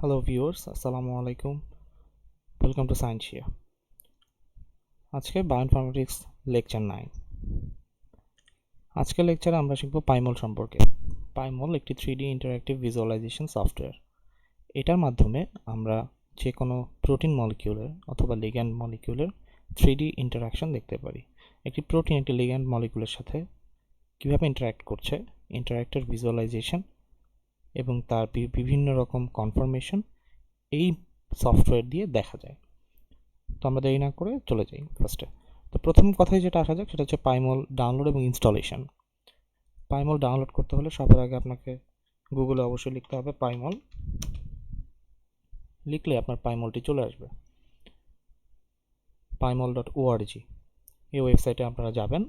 Hello viewers, Assalamu alaikum. Welcome to Science here. আজকে bioinformatics lecture 9। আজকের লেকচারে আমরা শিখব পাইমল সম্পর্কে। পাইমল একটি 3D ইন্টারঅ্যাক্টিভ ভিজুয়ালাইজেশন সফটওয়্যার। এটার মাধ্যমে আমরা যে কোনো প্রোটিন মলিকিউলের অথবা লিগ্যান্ড মলিকিউলের 3D ইন্টারঅ্যাকশন দেখতে পারি। একটি প্রোটিন একটি লিগ্যান্ড মলিকিউলের সাথে কিভাবে ইন্টারঅ্যাক্ট করছে, ইন্টারঅ্যাক্টের ভিজুয়ালাইজেশন এবং তার বিভিন্ন রকম কনফার্মেশন এই সফটওয়্যার দিয়ে দেখা যায়। তো আমরা দেরি না করে চলে যাই ফার্স্টে। তো প্রথম কথায় যেটা আসা যাক সেটা হচ্ছে পাইমল ডাউনলোড এবং ইনস্টলেশন। পাইমল ডাউনলোড করতে হলে সবার আগে আপনাকে গুগলে অবশ্যই লিখতে হবে পাইমল। লিখলে আপনার পাইমলটি চলে আসবে pymol.org। এই ওয়েবসাইটে আপনারা যাবেন।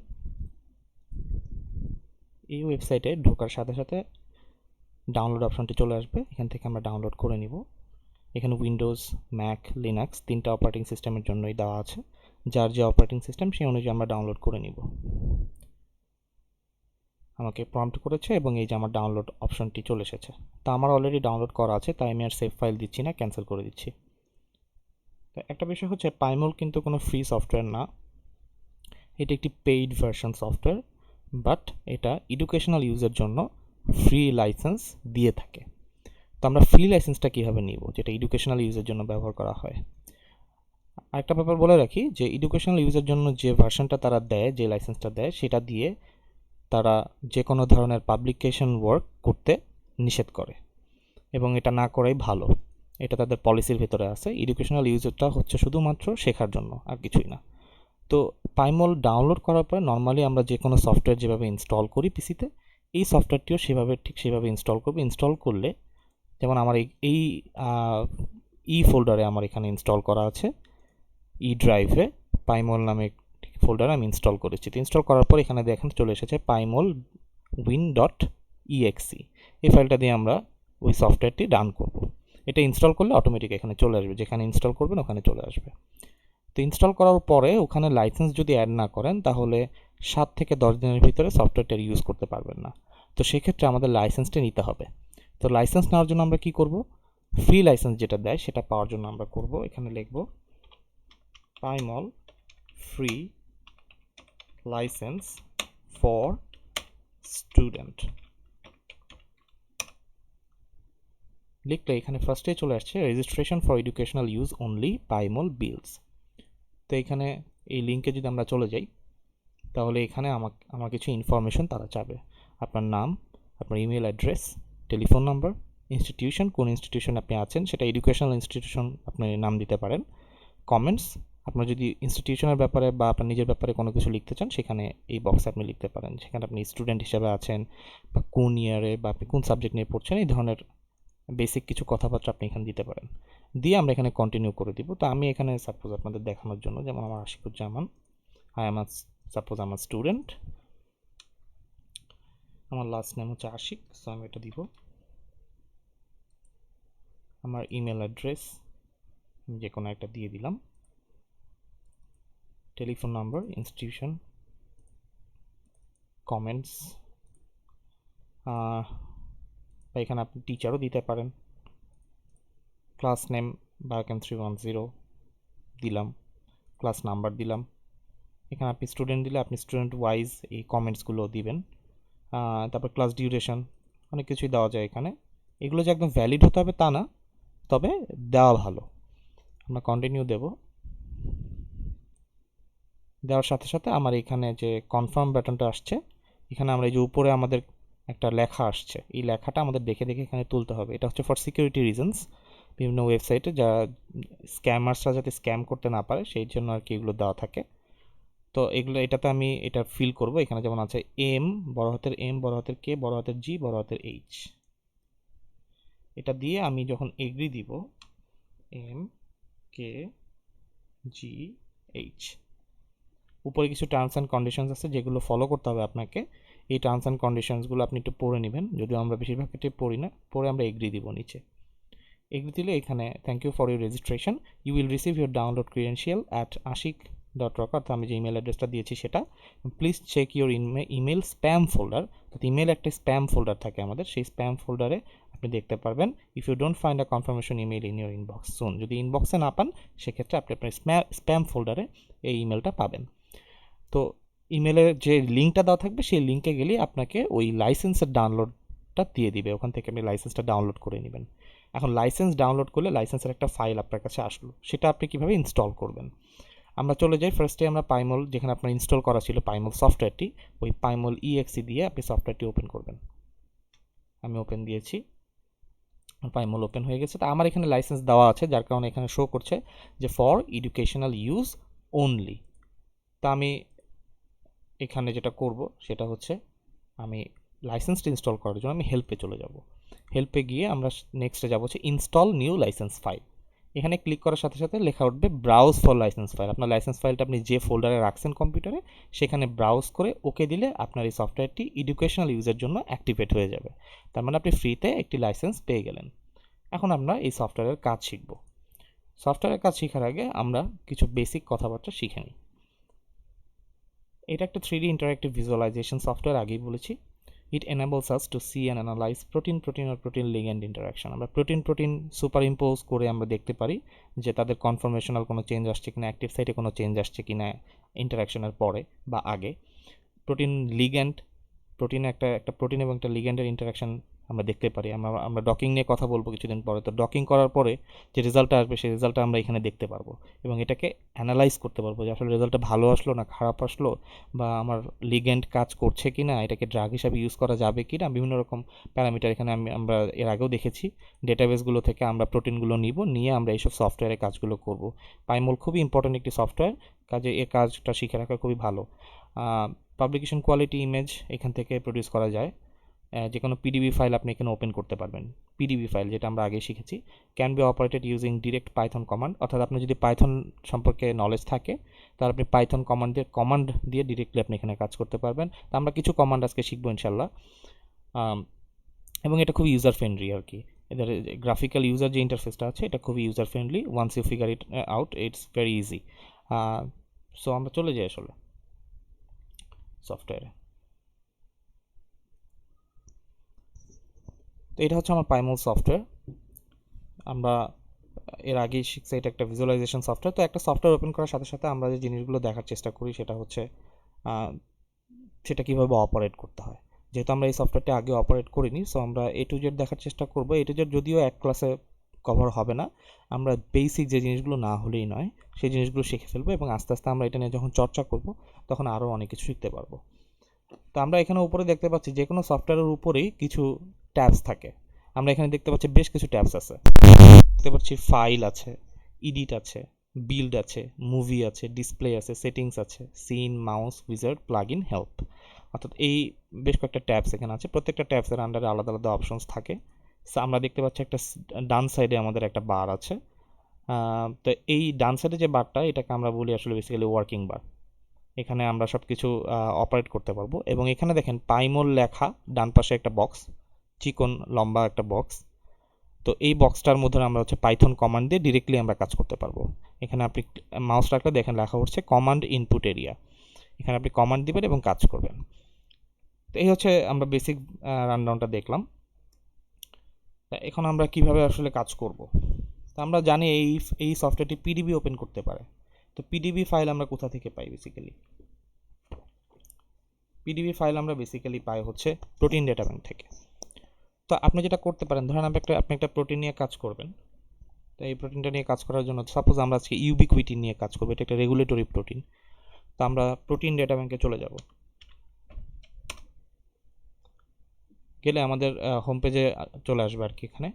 এই ওয়েবসাইটে ঢোকার সাথে সাথে ডাউনলোড অপশনটি চলে আসবে। এখান থেকে আমরা ডাউনলোড করে নিব। এখানে উইন্ডোজ, ম্যাক, লিনাক্স 3টা অপারেটিং সিস্টেমের জন্যই দেওয়া আছে। যার যে অপারেটিং সিস্টেম সেই অনুযায়ী আমরা ডাউনলোড করে নিব। আমাকে প্রম্পট করেছে এবং এই যে আমার ডাউনলোড অপশনটি চলে এসেছে। তা আমার অলরেডি ডাউনলোড করা আছে, তাই আমি আর সেভ ফাইল দিচ্ছি না, ক্যান্সেল করে দিচ্ছি। তো একটা বিষয় হচ্ছে পাইমল কিন্তু কোনো ফ্রি সফটওয়্যার না, এটা একটি পেইড ভার্সন সফটওয়্যার, বাট এটা এডুকেশনাল ইউজের জন্য ফ্রি লাইসেন্স দিয়ে থাকে। তো আমরা ফ্রি লাইসেন্সটা কীভাবে নিব যেটা এডুকেশনাল ইউজের জন্য ব্যবহার করা হয়। আরেকটা ব্যাপার বলে রাখি যে এডুকেশনাল ইউজের জন্য যে ভার্সনটা তারা দেয়, যে লাইসেন্সটা দেয়, সেটা দিয়ে তারা যে কোনো ধরনের পাবলিকেশন ওয়ার্ক করতে নিষেধ করে এবং এটা না করাই ভালো। এটা তাদের পলিসির ভেতরে আছে। এডুকেশনাল ইউজেরটা হচ্ছে শুধুমাত্র শেখার জন্য, আর কিছুই না। তো পাইমল ডাউনলোড করার পরে নর্মালি আমরা যে কোনো সফটওয়্যার যেভাবে ইনস্টল করি পিসিতে, এই সফটওয়্যারটিও ঠিক সেভাবে ইনস্টল করবো। ইনস্টল করলে যেমন আমার এই ই ফোল্ডারে আমার এখানে ইনস্টল করা আছে, ই ড্রাইভে পাইমল নামে ফোল্ডার আমি ইনস্টল করেছি। তো ইনস্টল করার পর এখানে দেখেন চলে এসেছে পাইমল win.exe। এই ফাইলটা দিয়ে আমরা ওই সফটওয়্যারটি রান করব। এটা ইনস্টল করলে অটোমেটিক এখানে চলে আসবে, যেখানে ইনস্টল করবেন ওখানে চলে আসবে। তো ইনস্টল করার পরে ওখানে লাইসেন্স যদি অ্যাড না করেন তাহলে 7 থেকে 10 দিনের ভিতরে সফটওয়্যারটা ইউজ করতে পারবেন না। তো সেক্ষেত্রে আমাদের লাইসেন্সটা নিতে হবে। তো লাইসেন্স নেওয়ার জন্য আমরা কি করব, ফ্রি লাইসেন্স যেটা দেয় সেটা পাওয়ার জন্য আমরা করব, এখানে লিখব PyMOL free license for student. লিখলে এখানে ফার্স্টে চলে আসছে registration for educational use only PyMOL বিলস। তো এখানে এই লিঙ্কে যদি আমরা চলে যাই তাহলে এখানে আমার কিছু ইনফরমেশন তারা চাবে। আপনার নাম, আপনার email address, telephone number, institution, কোন ইনস্টিটিউশনে আপনি আছেন সেটা এডুকেশনাল ইনস্টিটিউশন আপনি নাম দিতে পারেন। কমেন্টস, আপনার যদি ইনস্টিটিউশনের ব্যাপারে বা আপনার নিজের ব্যাপারে কোনো কিছু লিখতে চান সেখানে এই বক্সে আপনি লিখতে পারেন। সেখানে আপনি স্টুডেন্ট হিসেবে আছেন বা কোন ইয়ারে বা আপনি কোন সাবজেক্ট নিয়ে পড়ছেন, এই ধরনের বেসিক কিছু কথাবার্তা আপনি এখানে দিতে পারেন। দিয়ে আমরা এখানে কন্টিনিউ করে দিব। তো আমি এখানে সাপোজ আপনাদের দেখানোর জন্য, যেমন আমার আশিকুজ্জামান, সাপোজ আমার স্টুডেন্ট, আমার লাস্ট নেম হচ্ছে আশিক, সো আমি এটা দিব। আমার ইমেল অ্যাড্রেস যে কোনো একটা দিয়ে দিলাম, টেলিফোন নাম্বার, ইনস্টিটিউশন, কমেন্টস, বা এখানে আপনি টিচারও দিতে পারেন, ক্লাস নেম বায়োকেম 310 দিলাম, ক্লাস নাম্বার দিলাম। এখানে আপনি স্টুডেন্ট দিলে আপনি স্টুডেন্ট ওয়াইজ এই কমেন্টসগুলো দিবেন। তারপর ক্লাস ডিউরেশন, অনেক কিছুই দেওয়া যায় এখানে। এগুলো যে একদম ভ্যালিড হতে হবে তা না, তবে দেওয়া ভালো। আমরা কন্টিনিউ দেব। দেওয়ার সাথে সাথে আমার এখানে যে কনফার্ম বাটনটা আসছে, এখানে আমরা এই যে উপরে আমাদের একটা লেখা আসছে, এই লেখাটা আমাদের দেখে দেখে এখানে তুলতে হবে। এটা হচ্ছে ফর সিকিউরিটি রিজনস, বিভিন্ন ওয়েবসাইটে যা স্ক্যামার্সরা যাতে স্ক্যাম করতে না পারে সেই জন্য আর কি এগুলো দেওয়া থাকে। তো এগুলো এটাতে আমি এটা ফিল করব। এখানে যেমন আছে এম, বড় হাতের এম, বড় হাতের কে, বড় হাতের জি, বড় হাতের এইচ। এটা দিয়ে আমি যখন এগ্রি দিব, এম কে জি এইচ, উপরে কিছু টার্মস অ্যান্ড কন্ডিশনস আছে যেগুলো ফলো করতে হবে আপনাকে। এই টার্মস অ্যান্ড কন্ডিশনসগুলো আপনি একটু পড়ে নেবেন, যদিও আমরা বেশিরভাগ ক্ষেত্রে পড়ি না। পরে আমরা এগ্রি দিব নিচে। এগ্রি দিলে এখানে thank you for your registration, you will receive your download credential at ashik.rock, অর্থাৎ আমি যে ইমেল অ্যাড্রেসটা দিয়েছি সেটা। Please check your email spam folder. তো ইমেল একটা স্প্যাম ফোল্ডার থাকে আমাদের, সেই স্প্যাম ফোল্ডারে আপনি দেখতে পারবেন if you don't find a confirmation email in your inbox soon, যদি ইনবক্সে না পান সেক্ষেত্রে আপনি আপনার স্প্যাম ফোল্ডারে এই ইমেলটা পাবেন। তো ইমেলের যে লিঙ্কটা দেওয়া থাকবে সেই লিঙ্কে গেলে আপনাকে ওই লাইসেন্সের ডাউনলোডটা দিয়ে দিবে, ওখান থেকে আপনি লাইসেন্সটা ডাউনলোড করে নেবেন। এখন লাইসেন্স ডাউনলোড করলে লাইসেন্সের একটা ফাইল আপনার কাছে আসলো, সেটা আপনি কীভাবে ইনস্টল করবেন। আমরা চলে যাই ফার্স্টে আমরা পাইমল, যেখানে আপনার ইনস্টল করা ছিল পাইমল সফটওয়্যারটি, ওই পাইমল ইএক্সি দিয়ে আপনি সফটওয়্যারটি ওপেন করবেন। আমি ওপেন দিয়েছি, পাইমল ওপেন হয়ে গেছে। তো আমার এখানে লাইসেন্স দেওয়া আছে, যার কারণে এখানে শো করছে যে ফর এডুকেশনাল ইউজ অনলি। তা আমি এখানে যেটা করব সেটা হচ্ছে আমি লাইসেন্সটা ইনস্টল করার জন্য আমি হেল্পে চলে যাব। হেল্পে গিয়ে আমরা নেক্সটে যাব হচ্ছে ইনস্টল নিউ লাইসেন্স ফাইল। এখানে ক্লিক করার সাথে সাথে লেখা উঠবে ব্রাউজ ফর লাইসেন্স ফাইল। আপনার লাইসেন্স ফাইলটা আপনি যে ফোল্ডারে রাখছেন কম্পিউটারে সেখানে ব্রাউজ করে ওকে দিলে আপনার এই সফটওয়্যারটি এডুকেশনাল ইউজের জন্য অ্যাক্টিভেট হয়ে যাবে। তার মানে আপনি ফ্রিতে একটি লাইসেন্স পেয়ে গেলেন। এখন আমরা এই সফটওয়্যারের কাজ শিখব। সফটওয়্যারের কাজ শেখার আগে আমরা কিছু বেসিক কথাবার্তা শিখে নিই। এটা একটা 3D ইন্টারঅ্যাক্টিভ ভিজুয়ালাইজেশন সফটওয়্যার, আগেই বলেছি। It enables us to see and analyze protein আর প্রোটিন লিগ্যান্ড ইন্টারাকশন। আমরা প্রোটিন সুপার ইম্পোজ করে আমরা দেখতে পারি যে তাদের কনফরমেশনাল কোনো চেঞ্জ আসছে কিনা, অ্যাক্টিভ সাইটে কোনো চেঞ্জ আসছে কিনা ইন্টারাকশনের পরে বা আগে। প্রোটিন লিগ্যান্ড, প্রোটিনে একটা প্রোটিন এবং একটা লিগ্যান্ডের ইন্টারাকশন আমরা দেখতে পারি। আমরা ডকিং নিয়ে কথা বলবো কিছুদিন পরে। তো ডকিং করার পরে যে রেজাল্টটা আসবে সেই রেজাল্টটা আমরা এখানে দেখতে পারবো এবং এটাকে অ্যানালাইজ করতে পারবো যে আসলে রেজাল্টটা ভালো আসলো না খারাপ আসলো, বা আমার লিগ্যান্ড কাজ করছে কি না, এটাকে ড্রাগ হিসাবে ইউজ করা যাবে কি না, বিভিন্ন রকম প্যারামিটার এখানে আমরা এর আগেও দেখেছি। ডেটাবেসগুলো থেকে আমরা প্রোটিনগুলো নিয়ে আমরা এইসব সফটওয়্যারের কাজগুলো করব। পাইমল খুবই ইম্পর্টেন্ট একটি সফটওয়্যার, কাজে এর কাজটা শিখে রাখা খুবই ভালো। পাবলিকেশন কোয়ালিটি ইমেজ এখান থেকে প্রডিউস করা যায়। যে কোনো পিডিবি ফাইল আপনি এখানে ওপেন করতে পারবেন। পিডিবি ফাইল যেটা আমরা আগে শিখেছি, can be operated using direct Python command. অর্থাৎ আপনার যদি পাইথন সম্পর্কে নলেজ থাকে তাহলে আপনি পাইথন কমান্ড দিয়ে ডিরেক্টলি আপনি এখানে কাজ করতে পারবেন। তো আমরা কিছু কমান্ড আজকে শিখবো ইনশাল্লাহ, এবং এটা খুবই ইউজার ফ্রেন্ডলি আর কি। এদের গ্রাফিক্যাল ইউজার যে ইন্টারফেসটা আছে এটা খুবই user friendly. Once you figure it out it's very easy. So আমরা চলে যাই আসলে সফটওয়্যারে। তো এটা হচ্ছে আমার পাইমল সফটওয়্যার। আমরা এর আগেই শিখছি এটা একটা ভিজুয়ালাইজেশন সফটওয়্যার। তো একটা সফটওয়্যার ওপেন করার সাথে সাথে আমরা যে জিনিসগুলো দেখার চেষ্টা করি সেটা হচ্ছে সেটা কীভাবে অপারেট করতে হয়। যেহেতু আমরা এই সফটওয়্যারটি আগে অপারেট করিনি, সো আমরা A to Z দেখার চেষ্টা করবো। A to Z যদিও এক ক্লাসে কভার হবে না, আমরা বেসিক যে জিনিসগুলো না হলেই নয় সেই জিনিসগুলো শিখে ফেলবো এবং আস্তে আস্তে আমরা এটা নিয়ে যখন চর্চা করব তখন আরও অনেক কিছু শিখতে পারবো। তো আমরা এখানে উপরে দেখতে পাচ্ছি যে কোনো সফটওয়্যারের উপরেই কিছু ট্যাবস থাকে। আমরা এখানে দেখতে পাচ্ছি বেশ কিছু ট্যাবস আছে। দেখতে পাচ্ছি ফাইল আছে, এডিট আছে, বিল্ড আছে, মুভি আছে, ডিসপ্লে আছে, সেটিংস আছে, scene, mouse, wizard, plugin, help. অর্থাৎ এই বেশ কয়েকটা ট্যাবস এখানে আছে। প্রত্যেকটা ট্যাবসের আন্ডারে আলাদা আলাদা অপশনস থাকে। আমরা দেখতে পাচ্ছি একটা ডান সাইডে আমাদের একটা বার আছে। তো এই ডান সাইডে যে বারটা এটাকে আমরা বলি আসলে বেসিক্যালি ওয়ার্কিং বার। এখানে আমরা সব কিছু অপারেট করতে পারবো এবং এখানে দেখেন পাইমল লেখা ডান পাশে একটা বক্স, চিকন লম্বা একটা বক্স। তো এই বক্সটার মধ্যে আমরা হচ্ছে পাইথন কমান্ড দিয়ে ডিরেক্টলি আমরা কাজ করতে পারবো। এখানে আপনি মাউস রাখলে দেখেন লেখা হচ্ছে কমান্ড ইনপুট এরিয়া। এখানে আপনি কমান্ড দিবেন এবং কাজ করবেন। তো এই হচ্ছে আমরা বেসিক রানডাউনটা দেখলাম। এখন আমরা কিভাবে আসলে কাজ করব। তো আমরা জানি এই সফটওয়্যারটি পিডিবি ওপেন করতে পারে। তো পিডিবি ফাইল আমরা কোথা থেকে পাই বেসিক্যালি? পিডিবি ফাইল আমরা বেসিক্যালি পাই হচ্ছে প্রোটিন ডেটা ব্যাংক থেকে। তো আপনি যেটা করতে পারেন, ধরেন আপনি একটা প্রোটিন নিয়ে কাজ করবেন। তো এই প্রোটিনটা নিয়ে কাজ করার জন্য সাপোজ আমরা আজকে ইউবিকুইটিন নিয়ে কাজ করবো, এটা একটা রেগুলেটরি প্রোটিন। তো আমরা প্রোটিন ডেটা ব্যাংকে চলে যাব। গেলে আমাদের হোম পেজে চলে আসবে আর কি। এখানে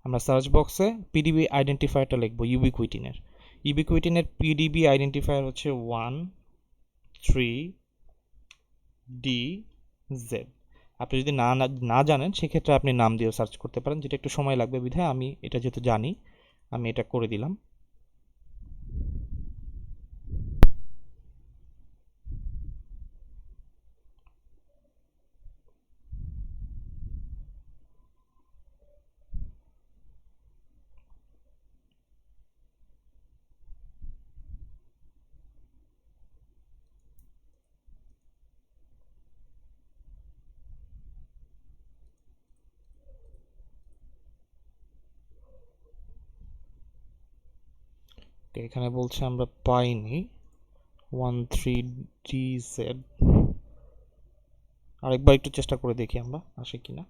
আমরা সার্চ বক্সে পিডিবি আইডেন্টিফায়ারটা লিখবো ইউবিকুইটিনের পিডিবি আইডেন্টিফায়ার হচ্ছে 13DZ। আপনি যদি না জানেন সেক্ষেত্রে আপনি নাম দিয়ে সার্চ করতে পারেন, যেটা একটু সময় লাগবে বিধায় আমি এটা যেহেতু জানি আমি এটা করে দিলাম। এখানে বলছে আমরা পাইনি 13DZ। আরেকবার একটু চেষ্টা করে দেখি আমরা আসে কিনা।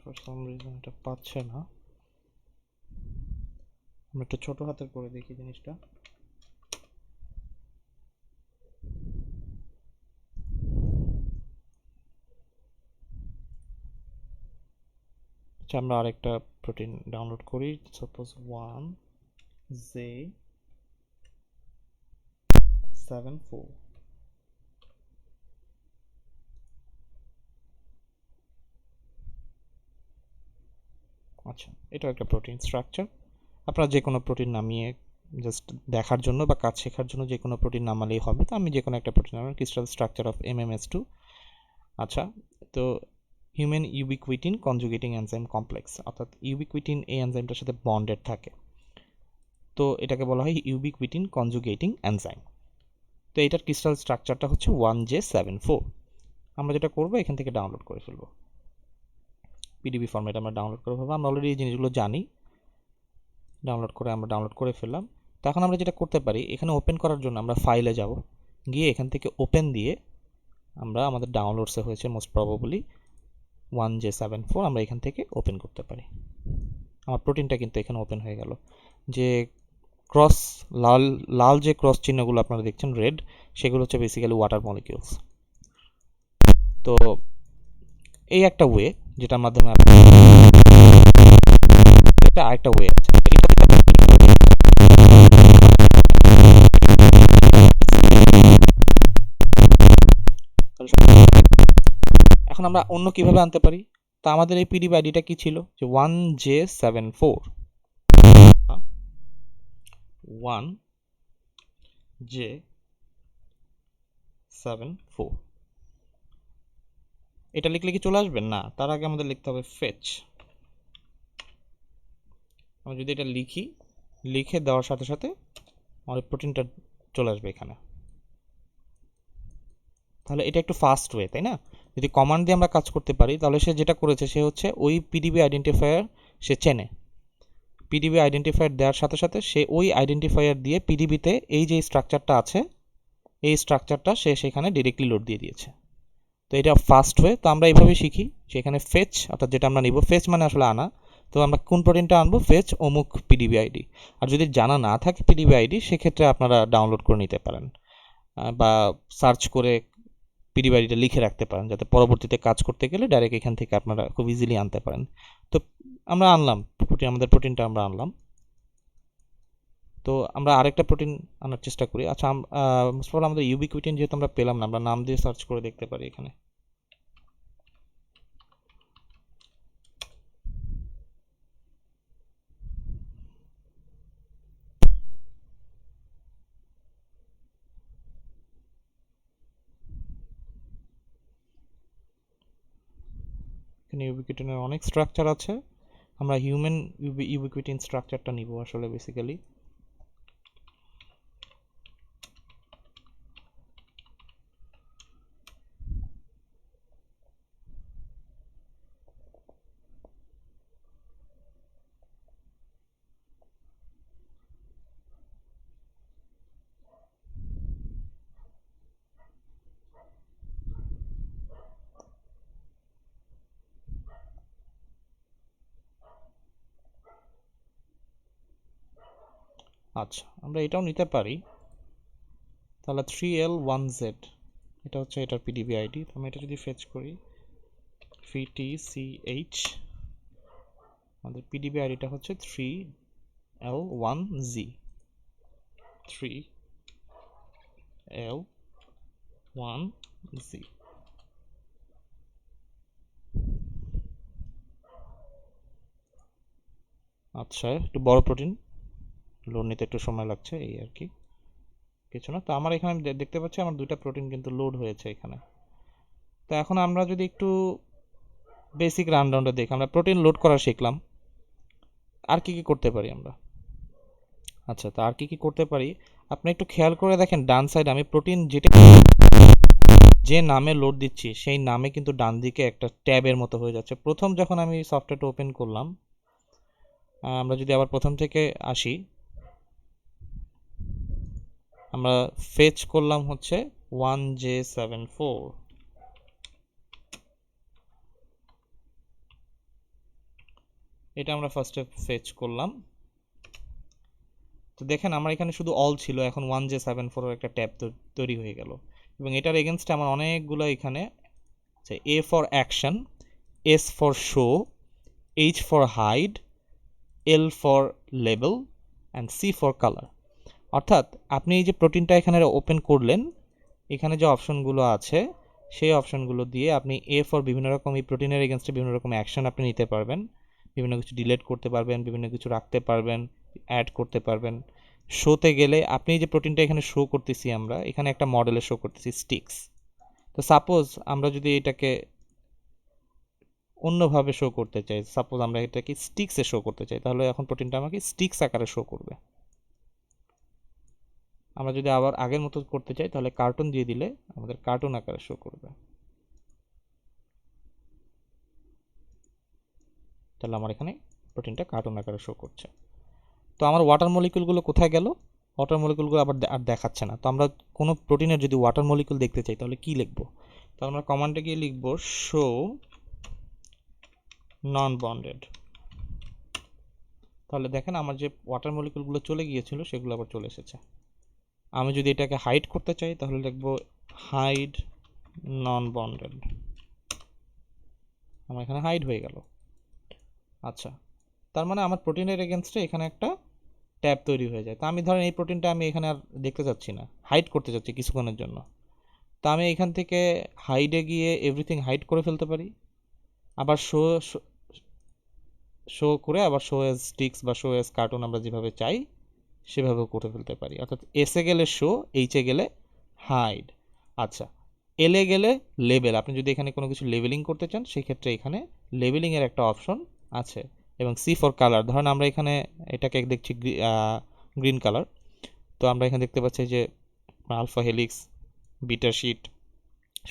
ফর সাম রিজন এটা পাচ্ছে না। আমরা একটু ছোট হাতের করে দেখি জিনিসটা। আচ্ছা, আমরা আরেকটা প্রোটিন ডাউনলোড করি। Suppose 1J74। আচ্ছা, এটাও একটা প্রোটিন স্ট্রাকচার। আপনারা যে কোনো প্রোটিন নামিয়ে জাস্ট দেখার জন্য বা কাজ শেখার জন্য যে কোনো প্রোটিন নামালেই হবে। তো আমি যে কোনো একটা প্রোটিন নামালাম, ক্রিস্টাল স্ট্রাকচার অফ MMS2। আচ্ছা, তো human ubiquitin conjugating enzyme complex, অর্থাৎ ইউবিকুইটিন এই এনজাইমটার সাথে বন্ডেড থাকে, তো এটাকে বলা হয় ইউবিকুইটিন কনজুগেটিং এনজাইম। তো এটার ক্রিস্টাল স্ট্রাকচারটা হচ্ছে 1J74। আমরা যেটা করবো এখান থেকে ডাউনলোড করে ফেলবো, পিডিবি ফরম্যাট আমরা ডাউনলোড করে ফেলবো। আমরা অলরেডি এই জিনিসগুলো জানি, আমরা ডাউনলোড করে ফেললাম। তো এখন আমরা যেটা করতে পারি, এখানে ওপেন করার জন্য আমরা ফাইলে যাব, গিয়ে এখান থেকে ওপেন দিয়ে আমরা আমাদের ডাউনলোডসে হয়েছে মোস্ট প্রবাবলি 1J74, আমরা এখান থেকে ওপেন করতে পারি। আমার প্রোটিনটা কিন্তু এখানে ওপেন হয়ে গেল। যে ক্রস লাল লাল যে ক্রস চিহ্নগুলো আপনারা দেখছেন রেড, সেগুলো হচ্ছে বেসিক্যালি ওয়াটার মলিকিউলস। তো এই একটা ওয়ে যেটার মাধ্যমে এটা আরেকটা ওয়ে আছে। এখন আমরা অন্য কিভাবে আনতে পারি? তা আমাদের এই পিডিবি আইডিটা কি ছিল, যে 1J74 1J74 এটা লিখলে কি চলে আসবে না? তার আগে আমাদের লিখতে হবে ফেচ। আমরা যদি এটা লিখে দেওয়ার সাথে সাথে আমাদের প্রোটিনটা চলে আসবে এখানে। তাহলে এটা একটু ফাস্ট ওয়ে, তাই না? যদি কমান্ড দিয়ে আমরা কাজ করতে পারি, তাহলে সে যেটা করেছে সে হচ্ছে ওই পিডিবি আইডেন্টিফায়ার সে চেনে। পিডিবি আইডেন্টিফায়ার দেওয়ার সাথে সাথে সে ওই আইডেন্টিফায়ার দিয়ে পিডিবিতে এই যে স্ট্রাকচারটা আছে, এই স্ট্রাকচারটা সে সেখানে ডিরেক্টলি লোড দিয়ে দিয়েছে। তো এটা ফাস্ট ওয়ে। তো আমরা এইভাবে শিখি, সেখানে ফেচ অর্থাৎ যেটা আমরা নিব, ফেচ মানে আসলে আনা। তো আমরা কোন প্রোটিনটা আনবো, ফেচ অমুক পিডিবি আইডি। আর যদি জানা না থাকে পিডিবি আইডি, সেক্ষেত্রে আপনারা ডাউনলোড করে নিতে পারেন বা সার্চ করে পিডিবি আইডিটা লিখে রাখতে পারেন, যাতে পরবর্তীতে কাজ করতে গেলে ডাইরেক্ট এখান থেকে আপনারা খুব ইজিলি আনতে পারেন। তো আমরা আনলাম আমাদের প্রোটিনটা আমরা আনলাম। তো আমরা আরেকটা প্রোটিন আনার চেষ্টা করি। আচ্ছা, মোস্ট প্রবলি আমাদের ইউবিকুইটিন যেহেতু আমরা পেলাম না, আমরা নাম দিয়ে সার্চ করে দেখতে পারি এখানে। এখানে ইউবিকুইটিনের অনেক স্ট্রাকচার আছে। আমরা হিউম্যান ইউবিকুইটিন স্ট্রাকচারটা নিব আসলে বেসিক্যালি। আচ্ছা, আমরা এটাও নিতে পারি। তাহলে 3L1Z এটা হচ্ছে এটার পিডিবি আইডি। আমি এটা যদি ফেচ করি VTCH, আমাদের পিডিবি আইডিটা হচ্ছে 3L1Z 3L1Z। আচ্ছা, একটু বড় প্রোটিন, লোড নিতে একটু সময় লাগছে এই আর কি, কিছু না। তো আমার এখানে দেখতে পাচ্ছি আমার দুইটা প্রোটিন কিন্তু লোড হয়েছে এখানে। তো এখন আমরা যদি একটু বেসিক রানডাউনটা দেখে আমরা প্রোটিন লোড করা শিখলাম। আর কি করতে পারি আমরা? আচ্ছা, তো আর কি করতে পারি, আপনি একটু খেয়াল করে দেখেন ডান সাইড আমি প্রোটিন যে নামে লোড দিচ্ছি সেই নামে কিন্তু ডান দিকে একটা ট্যাবের মতো হয়ে যাচ্ছে। প্রথম যখন আমি সফটওয়্যারটা ওপেন করলাম, আমরা যদি আবার প্রথম থেকে আসি, আমরা ফেচ করলাম হচ্ছে 1J74, এটা আমরা ফার্স্টে ফেচ করলাম। তো দেখেন আমার এখানে শুধু অল ছিল, এখন 1J74 একটা ট্যাব তৈরি হয়ে গেল, এবং এটার এগেনস্টে আমার অনেকগুলো এখানে A for action, S for show, H for hide, L for label and C for colour. অর্থাৎ আপনি এই যে প্রোটিনটা এখানে ওপেন করলেন, এখানে যে অপশনগুলো আছে সেই অপশনগুলো দিয়ে আপনি A ফর বিভিন্ন রকম এই প্রোটিনের এগেনস্টে বিভিন্ন রকম অ্যাকশন আপনি নিতে পারবেন, বিভিন্ন কিছু ডিলিট করতে পারবেন, বিভিন্ন কিছু রাখতে পারবেন, অ্যাড করতে পারবেন। শোতে গেলে আপনি যে প্রোটিনটা এখানে শো করতেছি, আমরা এখানে একটা মডেলে শো করতেছি স্টিক্স। তো সাপোজ আমরা যদি এটাকে অন্যভাবে শো করতে চাই, সাপোজ আমরা এটাকে স্টিক্সে শো করতে চাই, তাহলে এখন প্রোটিনটা আমাকে স্টিক্স আকারে শো করবে। আমরা যদি আবার আগের মতো করতে চাই তাহলে কার্টুন দিয়ে দিলে আমাদের কার্টুন আকারে শো করবে। তাহলে আমার এখানে প্রোটিনটা কার্টুন আকারে শো করছে। তো আমার ওয়াটার মলিকুলগুলো কোথায় গেল? ওয়াটার মলিকুলগুলো আবার আর দেখাচ্ছে না। তো আমরা কোনো প্রোটিনের যদি ওয়াটার মলিকুল দেখতে চাই তাহলে কি লিখব? তাহলে আমরা কমান্ডে গিয়ে লিখব শো নন বন্ডেড। তাহলে দেখেন আমার যে ওয়াটার মলিকুলগুলো চলে গিয়েছিল সেগুলো আবার চলে এসেছে। আমি যদি এটাকে হাইড করতে চাই তাহলে লিখব হাইড নন বন্ডেড। আমার এখানে হাইড হয়ে গেল। আচ্ছা, তার মানে আমার প্রোটিনের এগেনস্টে এখানে একটা ট্যাব তৈরি হয়ে যায়। তো আমি ধরেন এই প্রোটিনটা আমি এখানে আর দেখতে চাচ্ছি না, হাইড করতে চাচ্ছি কিছুক্ষণের জন্য। তা আমি এখান থেকে হাইডে গিয়ে এভরিথিং হাইড করে ফেলতে পারি, আবার শো শো করে আবার শো এজ স্টিক্স বা শো এজ কার্টুন আমরা যেভাবে চাই সেভাবেও করে ফেলতে পারি। অর্থাৎ এসে গেলে শো, এইচে গেলে হাইড। আচ্ছা, এলে গেলে লেবেল। আপনি যদি এখানে কোনো কিছু লেবেলিং করতে চান সেক্ষেত্রে এখানে লেবেলিংয়ের একটা অপশন আছে। এবং সি ফর কালার, ধরেন আমরা এখানে এটাকে দেখছি গ্রিন কালার, তো আমরা এখানে দেখতে পাচ্ছি যে আলফা হেলিক্স, বিটা শিট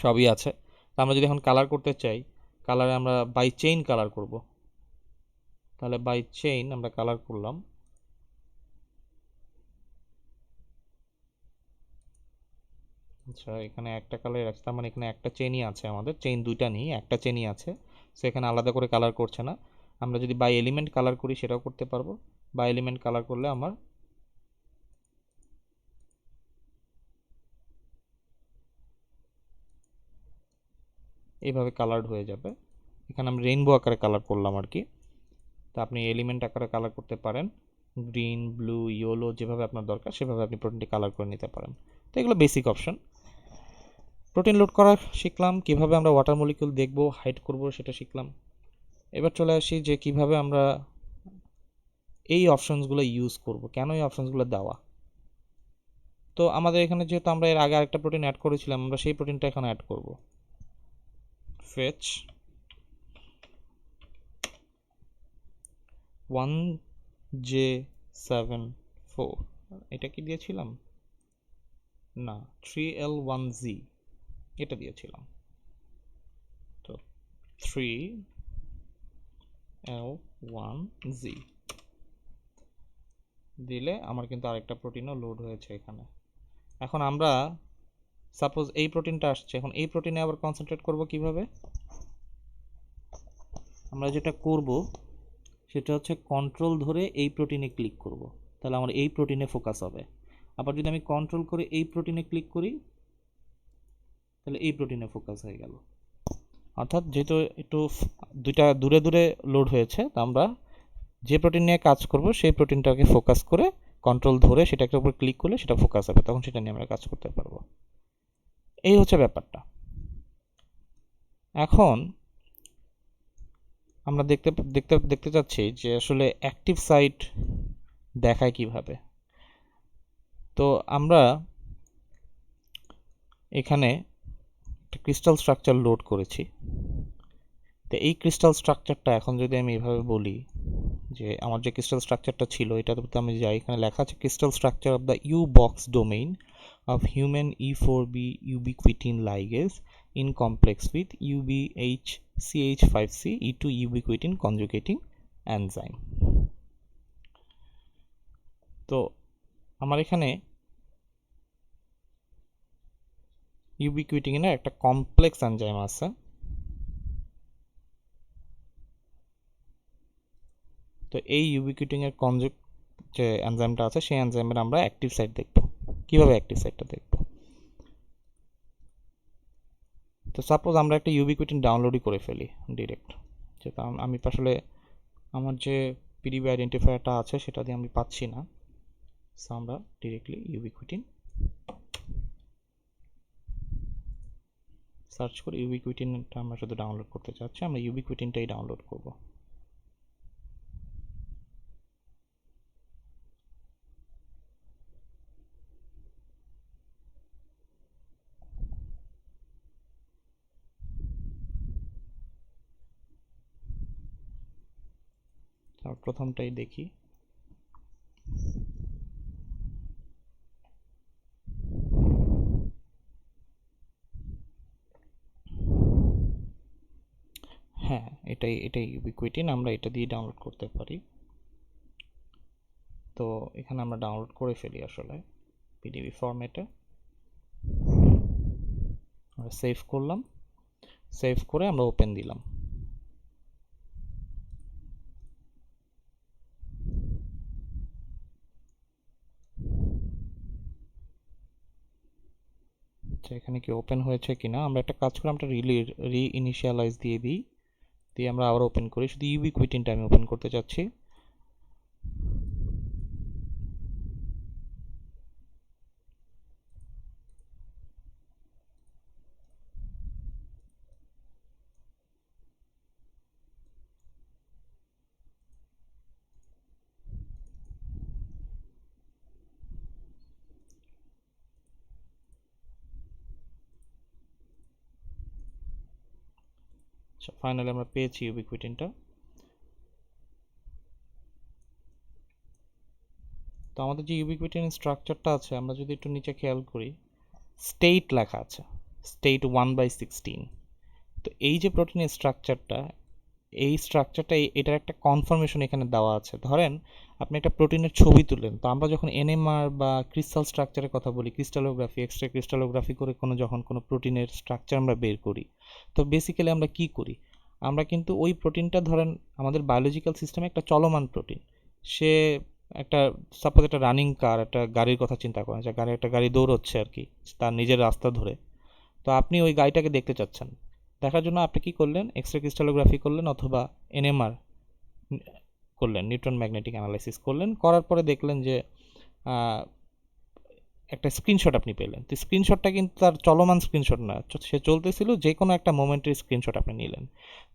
সবই আছে। তো আমরা যদি এখন কালার করতে চাই, কালারে আমরা বাই চেইন কালার করব। তাহলে বাই চেইন আমরা কালার করলাম। আচ্ছা, এখানে একটা কালার আছে, তার মানে এখানে একটা চেইনই আছে, আমাদের চেইন দুইটা নেই, একটা চেইনই আছে। সো এখানে আলাদা করে কালার করছে না। আমরা যদি বাই এলিমেন্ট কালার করি সেটাও করতে পারবো। বাই এলিমেন্ট কালার করলে আমার এইভাবে কালার্ড হয়ে যাবে। এখানে আমি রেইনবো আকারে কালার করলাম আর কি। তো আপনি এলিমেন্ট আকারে কালার করতে পারেন, গ্রিন, ব্লু, ইয়েলো, যেভাবে আপনার দরকার সেভাবে আপনি প্রোটিনটি কালার করে নিতে পারেন। তো এগুলো বেসিক অপশন। প্রোটিন লোড করা শিখলাম, কিভাবে আমরা ওয়াটার মলিকিউল দেখব, হাইড করব সেটা শিখলাম। এবার চলে আসি যে কিভাবে আমরা এই অপশনসগুলো ইউজ করব, কেন এই অপশনসগুলো দেওয়া। তো আমাদের এখানে যেহেতু আমরা এর আগে আরেকটা প্রোটিন অ্যাড করেছিলাম, আমরা সেই প্রোটিনটা এখানে অ্যাড করব। ফেচ 1J74, এটা কি দিয়েছিলাম? না, 3L1Z এটা দিয়েছিলাম। তো 3L1Z দিলে আমার কিন্তু আরেকটা প্রোটিনও লোড হয়েছে এখানে। এখন আমরা সাপোজ এই প্রোটিনটা আসছে, এখন এই প্রোটিনে আবার কনসেন্ট্রেট করব কিভাবে? আমরা যেটা করব সেটা হচ্ছে কন্ট্রোল ধরে এই প্রোটিনে ক্লিক করব, তাহলে আমার এই প্রোটিনে ফোকাস হবে। আবার যদি আমি কন্ট্রোল করে এই প্রোটিনে ক্লিক করি তাহলে এই প্রোটিনে ফোকাস হয়ে গেল। অর্থাৎ যেহেতু একটু দুইটা দূরে দূরে লোড হয়েছে, তো আমরা যে প্রোটিন নিয়ে কাজ করব সেই প্রোটিনটাকে ফোকাস করে কন্ট্রোল ধরে সেটাকে উপর ক্লিক করলে সেটা ফোকাস হবে, তখন সেটা নিয়ে আমরা কাজ করতে পারবো। এই হচ্ছে ব্যাপারটা। এখন আমরা দেখতে দেখতে দেখতে চাচ্ছি যে আসলে অ্যাক্টিভ সাইট দেখায় কিভাবে। তো আমরা এখানে একটা ক্রিস্টাল স্ট্রাকচার লোড করেছি। তো এই ক্রিস্টাল স্ট্রাকচারটা এখন যদি আমি এভাবে বলি যে আমার যে ক্রিস্টাল স্ট্রাকচারটা ছিল এটাতে আমি যাই, এখানে লেখা আছে crystal structure of the U box domain of human E4B ubiquitin ligase in complex with UBHCH5C E2 ubiquitin conjugating enzyme. তো আমার এখানে ইউবিকুইটিনের একটা কমপ্লেক্স এনজাইম আছে, তো এই ইউবিকুইটিনের যে এনজাইমটা আছে সেই এনজাইমের আমরা অ্যাক্টিভ সাইট দেখব। কিভাবে অ্যাক্টিভ সাইটটা দেখব? তো সাপোজ আমরা একটা ইউবিকুইটিন ডাউনলোডই করে ফেলি ডিরেক্ট, যেটা আমি আসলে আমার যে পিডিবি আইডেন্টিফায়ারটা আছে সেটা দিয়ে আমি পাচ্ছি না, সো আমরা ডিরেক্টলি ইউবিকুইটিন সার্চ করে ইউবিকুইটিনটা আমরা শুধু ডাউনলোড করতে চাচ্ছি, আমরা ইউবিকুইটিনটাই ডাউনলোড করব। প্রথমটাই দেখি, হ্যাঁ এটাই ইউবিকুইটিন, আমরা এটা দিয়ে ডাউনলোড করতে পারি। তো এখানে আমরা ডাউনলোড করে ফেলি আসলে পিডিবি ফরম্যাটে, আমরা সেভ করলাম, সেভ করে আমরা ওপেন দিলাম। এখানে কি ওপেন হয়েছে কিনা আমরা একটা কাজ করি, আমরা রি-ইনিশিয়ালাইজ দিয়ে দিই, দিয়ে আমরা আবার ওপেন করি। শুধু ইউবিকুইটিনটা আমি ওপেন করতে চাচ্ছি। আচ্ছা, ফাইনালি আমরা পেয়েছি ইউবিকুইটিনটা। তো আমাদের যে ইউবিকুইটিন স্ট্রাকচারটা আছে, আমরা যদি একটু নিচে খেয়াল করি, স্টেট লেখা আছে, স্টেট 1/16। তো এই যে প্রোটিনের স্ট্রাকচারটা, এই স্ট্রাকচারটা এটার একটা কনফার্মেশন এখানে দেওয়া আছে। ধরেন আপনি একটা প্রোটিনের ছবি তুললেন, তো আমরা যখন এনএমআর বা ক্রিস্টাল স্ট্রাকচারের কথা বলি, ক্রিস্টালোগ্রাফি, এক্সরে ক্রিস্টালোগ্রাফি করে যখন কোনো প্রোটিনের স্ট্রাকচার আমরা বের করি, তো বেসিক্যালি আমরা কি করি, আমরা কিন্তু ওই প্রোটিনটা, ধরেন আমাদের বায়োলজিক্যাল সিস্টেমে একটা চলমান প্রোটিন, সে একটা সাপোজ একটা রানিং কার, একটা গাড়ির কথা চিন্তা করেন, যে একটা গাড়ি দৌড়চ্ছে আর কি তার নিজের রাস্তা ধরে। তো আপনি ওই গাড়িটাকে দেখতে চাচ্ছেন, দেখার জন্য আপনি কি করলেন, এক্সরে ক্রিস্টালোগ্রাফি করলেন অথবা এনএমআর করলেন, নিউট্রন ম্যাগনেটিক অ্যানালাইসিস করলেন, করার পরে দেখলেন যে একটা স্ক্রিনশট আপনি পেলেন। তো স্ক্রিনশটটা কিন্তু তার চলমান স্ক্রিনশট না, সে চলতেছিল, যে কোনো একটা মোমেন্টের স্ক্রিনশট আপনি নিলেন।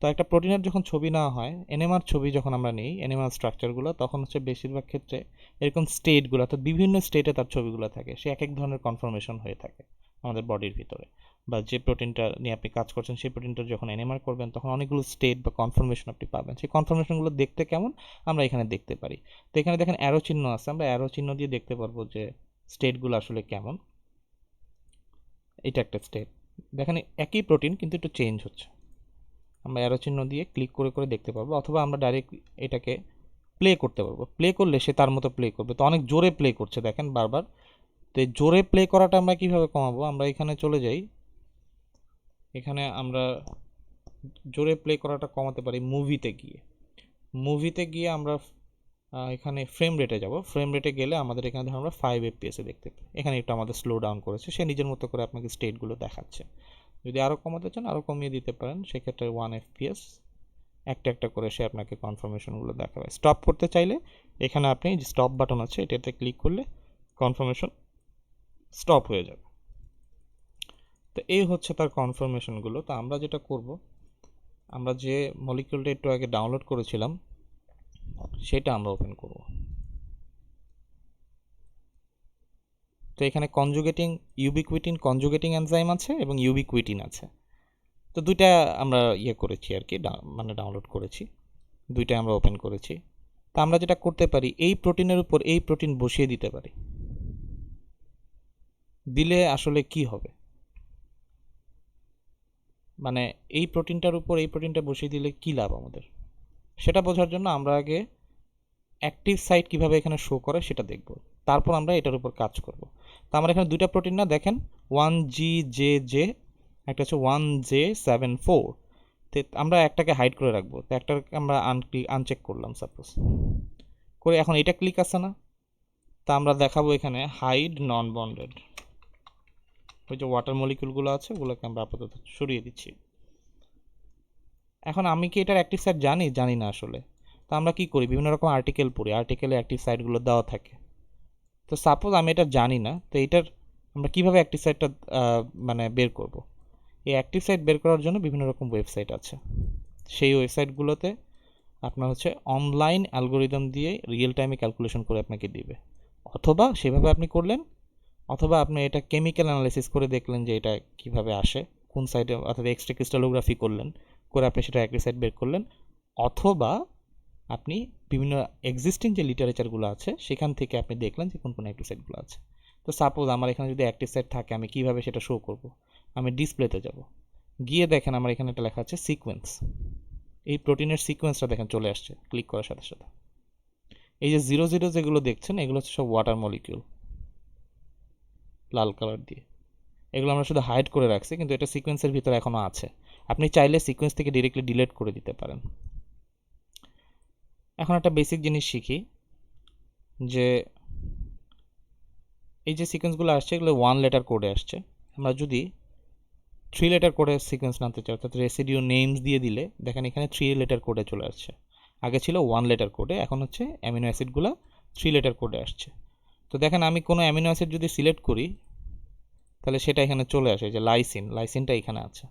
তো একটা প্রোটিনের যখন ছবি নেওয়া হয়, এনএমআর ছবি যখন আমরা নিই, এনএমআর স্ট্রাকচারগুলো, তখন হচ্ছে বেশিরভাগ ক্ষেত্রে এরকম স্টেটগুলো, তো বিভিন্ন স্টেটে তার ছবিগুলো থাকে, সে এক এক ধরনের কনফার্মেশন হয়ে থাকে আমাদের বডির ভিতরে, বা যে প্রোটিনটা নিয়ে আপনি কাজ করছেন সেই প্রোটিনটা যখন এনএমআর করবেন তখন অনেকগুলো স্টেট বা কনফার্মেশন আপনি পাবেন। সেই কনফার্মেশনগুলো দেখতে কেমন আমরা এখানে দেখতে পারি। তো এখানে দেখেন অ্যারো চিহ্ন আছে, আমরা অ্যারো চিহ্ন দিয়ে দেখতে পারবো যে স্টেটগুলো আসলে কেমন। এটা একটা স্টেট, দেখেন একই প্রোটিন কিন্তু একটু চেঞ্জ হচ্ছে, আমরা অ্যারো চিহ্ন দিয়ে ক্লিক করে করে দেখতে পারবো, অথবা আমরা ডাইরেক্ট এটাকে প্লে করতে পারবো। প্লে করলে সে তার মতো প্লে করবে, তো অনেক জোরে প্লে করছে দেখেন বারবার। তো এই জোরে প্লে করাটা আমরা কিভাবে কমাবো, আমরা এখানে চলে যাই, এখানে আমরা জোরে প্লে করাটা কমাতে পারি মুভিতে গিয়ে আমরা এখানে ফ্রেম রেটে যাব, ফ্রেম রেটে গেলে আমাদের এখানে ধরুন আমরা 5 FPS দেখতে পাই, এখানে একটু আমাদের স্লো ডাউন করেছে, সে নিজের মতো করে আপনাকে স্টেটগুলো দেখাচ্ছে। যদি আরও কমাতে চান আরও কমিয়ে দিতে পারেন, সেক্ষেত্রে 1 FPS একটা একটা করে সে আপনাকে কনফার্মেশনগুলো দেখাবে। স্টপ করতে চাইলে এখানে আপনি যে স্টপ বাটন আছে এটাতে ক্লিক করলে কনফার্মেশন স্টপ হয়ে যাবে। তো এই হচ্ছে তার কনফার্মেশনগুলো। তো আমরা যেটা করব, আমরা যে মলিকিউলটা একটু আগে ডাউনলোড করেছিলাম সেটা আমরা ওপেন করব। তো এখানে কনজুগেটিং ইউবিকুইটিন কনজুগেটিং এনজাইম আছে এবং ইউবিকুইটিন আছে। তো দুইটা আমরা করেছি আর কি, মানে ডাউনলোড করেছি, দুইটা আমরা ওপেন করেছি। তা আমরা যেটা করতে পারি, এই প্রোটিনের উপর এই প্রোটিন বসিয়ে দিতে পারি। দিলে আসলে কি হবে, মানে এই প্রোটিনটার উপর এই প্রোটিনটা বসিয়ে দিলে কি লাভ আমাদের, সেটা বোঝার জন্য আমরা আগে অ্যাক্টিভ সাইট কিভাবে এখানে শো করে সেটা দেখব, তারপর আমরা এটার উপর কাজ করব। তো আমরা এখানে দুইটা প্রোটিন না দেখেন, 1GJJ, একটা হচ্ছে 1J74। তো আমরা একটাকে হাইড করে রাখবো, তো একটাকে আমরা আনচেক করলাম সাপোজ করে, এখন এটা ক্লিক আছে না, তা আমরা দেখাবো এখানে হাইড নন বন্ডেড। ওই যে ওয়াটার মলিকিউলগুলো আছে ওগুলোকে আমরা আপাতত সরিয়ে দিচ্ছি। এখন আমি কি এটার অ্যাক্টিভ সাইট জানি না আসলে। তো আমরা কি করি, বিভিন্ন রকম আর্টিকেল পড়ি, আর্টিকেলে অ্যাক্টিভ সাইটগুলো দেওয়া থাকে। তো সাপোজ আমি এটা জানি না, তো এটার আমরা কিভাবে অ্যাক্টিভ সাইটটা মানে বের করব। এই অ্যাক্টিভ সাইট বের করার জন্য বিভিন্ন রকম ওয়েবসাইট আছে, সেই ওয়েবসাইটগুলোতে আপনার হচ্ছে অনলাইন অ্যালগোরিদম দিয়ে রিয়েল টাইমে ক্যালকুলেশন করে আপনাকে দিবে, অথবা সেভাবে আপনি করলেন, অথবা আপনি এটা কেমিক্যাল অ্যানালাইসিস করে দেখলেন যে এটা কিভাবে আসে, কোন সাইডে, অর্থাৎ এক্সট্রা ক্রিস্টালোগ্রাফি করলেন, করে আপনি সেটা অ্যাক্টিভ সাইট বের করলেন, অথবা আপনি বিভিন্ন এক্সিস্টিং যে লিটারেচারগুলো আছে সেখান থেকে আপনি দেখলেন যে কোন কোন অ্যাক্টিভ সাইটগুলো আছে। তো সাপোজ আমার এখানে যদি অ্যাক্টিভ সাইট থাকে, আমি কিভাবে সেটা শো করব, আমি ডিসপ্লেতে যাব, গিয়ে দেখেন আমার এখানে একটা লেখা আছে সিকোয়েন্স, এই প্রোটিনের সিকোয়েন্সটা দেখেন চলে আসছে ক্লিক করার সাথে সাথে। এই যে 00 যেগুলো দেখছেন এগুলো হচ্ছে সব ওয়াটার মলিকিউল, লাল কালার দিয়ে, এগুলো আমরা শুধু হাইড করে রাখছি, কিন্তু এটা সিকোয়েন্সের ভিতরে এখনও আছে। আপনি চাইলে সিকোয়েন্স থেকে ডিরেক্টলি ডিলিট করে দিতে পারেন। এখন একটা বেসিক জিনিস শিখি, যে এই যে সিকোয়েন্সগুলো আসছে এগুলো 1 লেটার কোডে আসছে। আমরা যদি 3 লেটার কোডে সিকোয়েন্স নামতে চাই, অর্থাৎ রেসিডিউ নেমস দিয়ে দিলে দেখেন এখানে 3 লেটার কোডে চলে আসছে। আগে ছিল 1 লেটার কোডে, এখন হচ্ছে অ্যামিনো অ্যাসিডগুলো 3 লেটার কোডে আসছে। তো দেখেন আমি কোনো অ্যামিনো অ্যাসিড যদি সিলেক্ট করি তাহলে সেটা এখানে চলে আসে, যে লাইসিনটা এখানে আছে।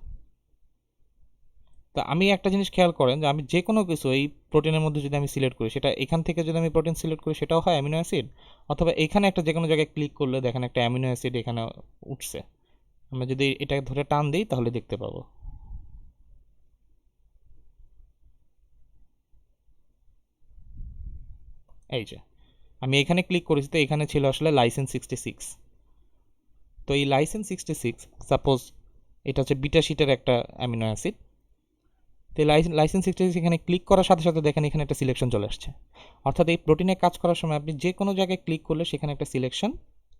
তো আমি একটা জিনিস খেয়াল করেন, যে আমি যে কোনো কিছু এই প্রোটিনের মধ্যে যদি আমি সিলেক্ট করি, সেটা এখান থেকে যদি আমি প্রোটিন সিলেক্ট করি সেটাও হয় অ্যামিনো অ্যাসিড, অথবা এখানে একটা যে কোনো জায়গায় ক্লিক করলে দেখেন একটা অ্যামিনো অ্যাসিড এখানে উঠছে। আমরা যদি এটা ধরে টান দিই তাহলে দেখতে পাবো। এই যে আমি এখানে ক্লিক করেছি, তো এখানে ছিল আসলে লাইসেন 66। তো এই লাইসেন 66 সাপোজ এটা হচ্ছে বিটা শিটের একটা অ্যামিনো অ্যাসিড। তো লাইসেন্স 66 এখানে ক্লিক করার সাথে সাথে দেখেন এখানে একটা সিলেকশন চলে আসছে, অর্থাৎ এই প্রোটিনে কাজ করার সময় আপনি যে কোনো জায়গায় ক্লিক করলে সেখানে একটা সিলেকশন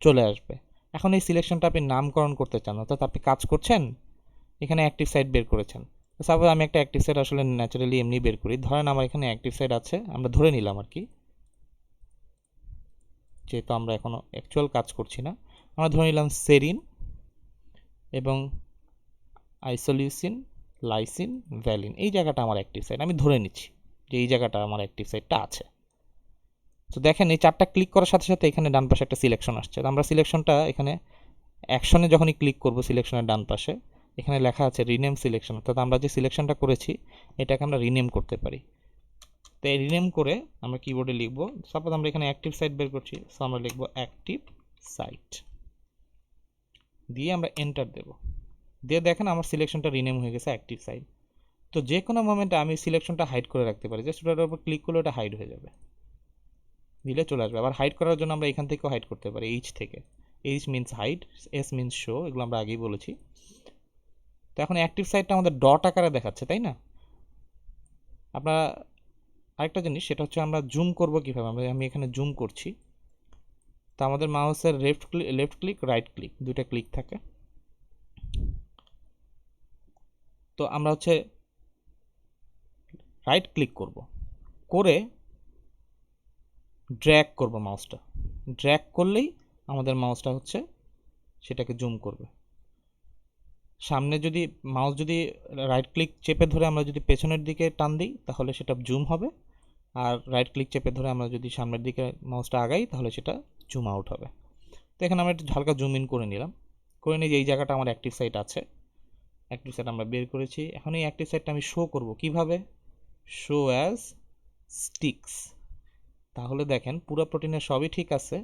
চলে আসবে। এখন এই সিলেকশনটা আপনি নামকরণ করতে চান, অর্থাৎ আপনি কাজ করছেন, এখানে অ্যাক্টিভ সাইট বের করেছেন। সাপোজ আমি একটা অ্যাক্টিভ সাইট আসলে ন্যাচারালি এমনি বের করি, ধরেন আমার এখানে অ্যাক্টিভ সাইট আছে, আমরা ধরে নিলাম আর কি, যেহেতু আমরা এখনও অ্যাকচুয়াল কাজ করছি না, আমরা ধরে নিলাম সেরিন এবং আইসোলিউসিন, লাইসিন, ভ্যালিন, এই জায়গাটা আমার অ্যাক্টিভ সাইট, আমি ধরে নিচ্ছি যে এই জায়গাটা আমার অ্যাক্টিভ সাইটটা আছে। তো দেখেন এই চারটা ক্লিক করার সাথে সাথে এখানে ডান পাশে একটা সিলেকশন আসছে। আমরা সিলেকশনটা এখানে অ্যাকশনে যখনই ক্লিক করব সিলেকশনের ডান পাশে এখানে লেখা আছে রিনেম সিলেকশন, অর্থাৎ আমরা যে সিলেকশনটা করেছি এটাকে আমরা রিনেম করতে পারি। তো এই রিনেম করে আমরা কিবোর্ডে লিখব, সাপোজ আমরা এখানে অ্যাক্টিভ সাইট বের করছি, সো আমরা লিখব অ্যাক্টিভ সাইট, দিয়ে আমরা এন্টার দেব, দিয়ে দেখেন আমার সিলেকশনটা রিনেম হয়ে গেছে অ্যাক্টিভ সাইট। তো যে কোনো মোমেন্টে আমি সিলেকশনটা হাইড করে রাখতে পারি, জাস্ট ওটার উপর ক্লিক করলে ওটা হাইড হয়ে যাবে, দিলে চলে আসবে। আবার হাইড করার জন্য আমরা এখান থেকেও হাইড করতে পারি, এইচ থেকে। H means hide, S means show, এগুলো আমরা আগেই বলেছি। তো এখন অ্যাক্টিভ সাইটটা আমাদের ডট আকারে দেখাচ্ছে, তাই না? আপনারা আরেকটা জিনিস, সেটা হচ্ছে আমরা জুম করব কীভাবে, আমি এখানে জুম করছি, তো আমাদের মাউসের লেফট ক্লিক রাইট ক্লিক দুইটা ক্লিক থাকে। তো আমরা হচ্ছে রাইট ক্লিক করব, করে ড্র্যাগ করব মাউসটা, ড্র্যাগ করলেই আমাদের মাউসটা হচ্ছে সেটাকে জুম করবে। সামনে যদি মাউস যদি রাইট ক্লিক চেপে ধরে আমরা যদি পেছনের দিকে টান দিই তাহলে সেটা জুম হবে, আর রাইট ক্লিক চেপে ধরে আমরা যদি সামনের দিকে মাউসটা আগাই তাহলে সেটা জুম আউট হবে। তো এখানে আমরা একটু হালকা জুম ইন করে নিলাম, করে নিয়ে যে এই জায়গাটা আমার অ্যাক্টিভ সাইট আছে, অ্যাক্টিভ সাইট আমরা বের করেছি। এখন এই অ্যাক্টিভ সাইটটা আমি শো করব কিভাবে, শো অ্যাজ স্টিক্স। তাহলে দেখেন পুরো প্রোটিনের সবই ঠিক আছে,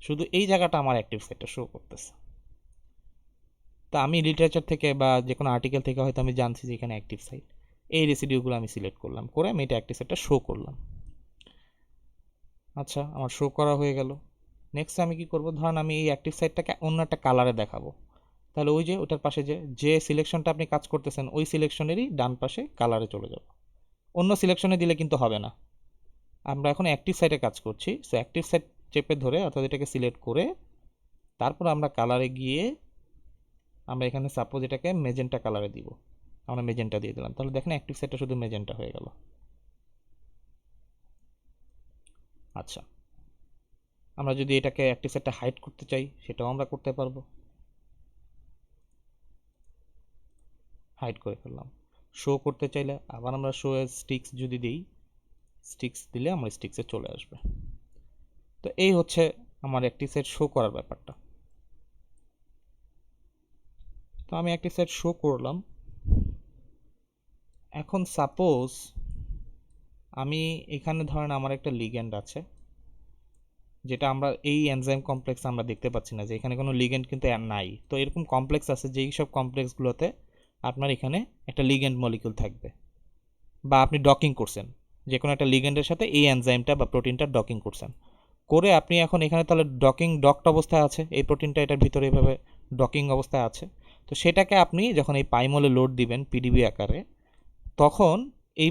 শুধু এই জায়গাটা আমার অ্যাক্টিভ সাইটটা শো করতেছে। তা আমি লিটারেচার থেকে বা যে কোনো আর্টিকেল থেকে হয়তো আমি জানছি যে এখানে অ্যাক্টিভ সাইট, এই রেসিডিউগুলো আমি সিলেক্ট করলাম, করে আমি এটা অ্যাক্টিভ সাইটটা শো করলাম। আচ্ছা, আমার শো করা হয়ে গেল। নেক্সট আমি কি করব, ধরেন আমি এই অ্যাক্টিভ সাইটটাকে অন্য একটা কালারে দেখাবো, তাহলে ওই যে ওটার পাশে যে সিলেকশনটা আপনি কাজ করতেছেন ওই সিলেকশনেরই ডান পাশে কালারে চলে যাব। অন্য সিলেকশনে দিলে কিন্তু হবে না, আমরা এখন অ্যাক্টিভ সাইটে কাজ করছি। সো অ্যাক্টিভ সাইট চেপে ধরে অর্থাৎ এটাকে সিলেক্ট করে তারপর আমরা কালারে গিয়ে আমরা এখানে সাপোজ এটাকে মেজেন্টা কালারে দিব, আমরা মেজেন্টা দিয়ে দিলাম, তাহলে দেখেন অ্যাক্টিভ সাইটটা শুধু মেজেন্টা হয়ে গেল। আচ্ছা, আমরা যদি এটাকে অ্যাক্টিভ সাইটটা হাইড করতে চাই সেটাও আমরা করতে পারবো, হাইড করে ফেললাম। শো করতে চাইলে আবার আমরা শো এজ স্টিক্স যদি দিই, স্টিক্স দিলে আমার স্টিক্সে চলে আসবে। তো এই হচ্ছে আমার অ্যাক্টিভ সাইট শো করার ব্যাপারটা। তো আমি অ্যাক্টিভ সাইট শো করলাম। এখন সাপোজ আমি এখানে ধরেন আমার একটা লিগ্যান্ড আছে, যেটা আমরা এই এনজাইম কমপ্লেক্স আমরা দেখতে পাচ্ছি না, যে এখানে কোনো লিগ্যান্ড কিন্তু নাই। তো এরকম কমপ্লেক্স আছে যেই সব কমপ্লেক্সগুলোতে আপনার এখানে একটা লিগ্যান্ড মলিকিউল থাকবে, বা আপনি ডকিং করছেন যে কোনো একটা লিগ্যান্ডের সাথে এই এনজাইমটা বা প্রোটিনটা ডকিং করছেন, করে আপনি এখন এখানে তাহলে ডকড অবস্থায় আছে এই প্রোটিনটা, এটার ভিতরে এইভাবে ডকিং অবস্থায় আছে। তো সেটাকে আপনি যখন এই পাইমলে লোড দিবেন পিডিবি আকারে, তখন এই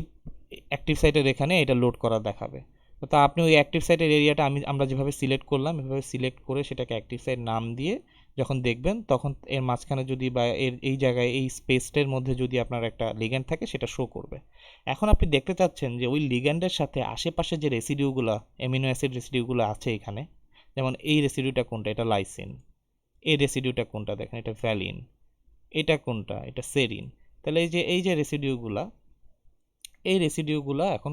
অ্যাক্টিভ সাইটের এখানে এটা লোড করা দেখাবে। তো আপনি ওই অ্যাক্টিভ সাইটের এরিয়াটা আমরা যেভাবে সিলেক্ট করলাম এভাবে সিলেক্ট করে সেটাকে অ্যাক্টিভ সাইট নাম দিয়ে যখন দেখবেন, তখন এর মাঝখানে যদি বা এর এই জায়গায় এই স্পেসটার মধ্যে যদি আপনার একটা লিগ্যান্ড থাকে সেটা শো করবে। এখন আপনি দেখতে চাচ্ছেন যে ওই লিগ্যান্ডের সাথে আশেপাশে যে রেসিডিউগুলো, অ্যামিনো অ্যাসিড রেসিডিউগুলো আছে এখানে, যেমন এই রেসিডিউটা কোনটা, এটা লাইসিন। এই রেসিডিউটা কোনটা দেখেন, এটা ভ্যালিন। এটা কোনটা, এটা সেরিন। তাহলে এই যে রেসিডিউগুলা, এই রেসিডিউগুলো এখন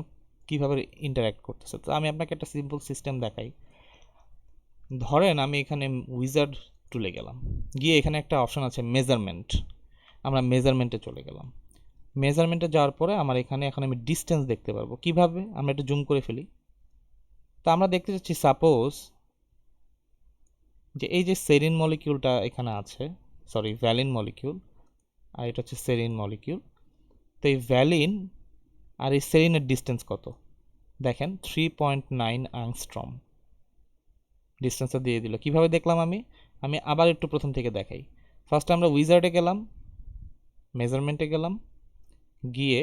কিভাবে ইন্টারঅ্যাক্ট করতেছে, তো আমি আপনাকে একটা সিম্পল সিস্টেম দেখাই। ধরেন আমি এখানে উইজার্ড টুলে গেলাম, গিয়ে এখানে একটা অপশন আছে মেজারমেন্ট, আমরা মেজারমেন্টে চলে গেলাম। মেজারমেন্টে যাওয়ার পরে আমার এখানে এখন আমি ডিস্টেন্স দেখতে পারবো। কিভাবে, আমরা একটু জুম করে ফেলি। তো আমরা দেখতে চাচ্ছি সাপোজ যে এই যে সেরিন মলিকিউলটা এখানে আছে, সরি ভ্যালিন মলিকিউল, আর এটা হচ্ছে সেরিন মলিকিউল। তো এই ভ্যালিন আর এই সেরিনের ডিস্টেন্স কত দেখেন, 3.9 অ্যাংস্ট্রম ডিস্টেন্সটা দিয়ে দিল। কিভাবে দেখলাম আমি, আমি আবার একটু প্রথম থেকে দেখাই। ফার্স্ট আমরা উইজার্ডে গেলাম, মেজারমেন্টে গেলাম, গিয়ে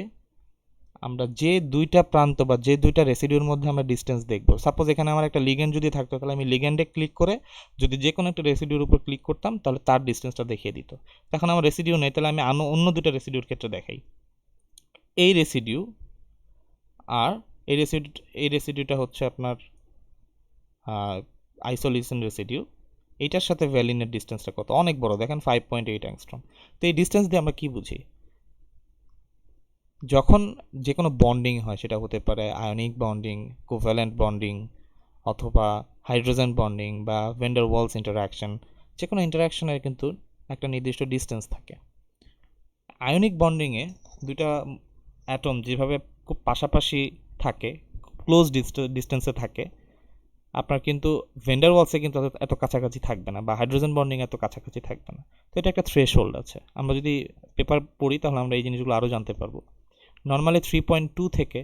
আমরা যে দুইটা প্রান্ত বা যে দুইটা রেসিডিউর মধ্যে আমরা ডিস্টেন্স দেখব, সাপোজ এখানে আমার একটা লিগ্যান্ড যদি থাকতো তাহলে আমি লিগ্যান্ডে ক্লিক করে যদি যে কোনো একটা রেসিডিউর উপর ক্লিক করতাম তাহলে তার ডিস্টেন্সটা দেখিয়ে দিত। এখন আমার রেসিডিউ নেই, তাহলে আমি অন্য দুটো রেসিডিউর ক্ষেত্রে দেখাই। এই রেসিডিউ আর এই রেসিডিউটা হচ্ছে আপনার আইসোলেশন রেসিডিউ, এইটার সাথে ভ্যালিনের ডিস্টেন্সটা কত, অনেক বড় দেখেন 5.8 অ্যাংস্ট্রম। তো এই ডিস্টেন্স দিয়ে আমরা কি বুঝি, যখন যে কোনো বন্ডিং হয় সেটা হতে পারে আয়নিক বন্ডিং, কোভ্যালেন্ট বন্ডিং, অথবা হাইড্রোজেন বন্ডিং বা ভেন্ডার ওয়ালস ইন্টারাকশন, যে কোনো ইন্টারাকশনের কিন্তু একটা নির্দিষ্ট ডিস্টেন্স থাকে। আয়নিক বন্ডিংয়ে দুইটা অ্যাটম যেভাবে খুব পাশাপাশি থাকে, ক্লোজ ডিস্টেন্সে থাকে, আপনার কিন্তু ভেন্ডার ওয়ালসে কিন্তু এত কাছাকাছি থাকবে না, বা হাইড্রোজেন বন্ডিং এত কাছাকাছি থাকবে না। তো এটা একটা থ্রেশ হোল্ড আছে, আমরা যদি পেপার পড়ি তাহলে আমরা এই জিনিসগুলো আরও জানতে পারবো। নর্মালি 3.2 থেকে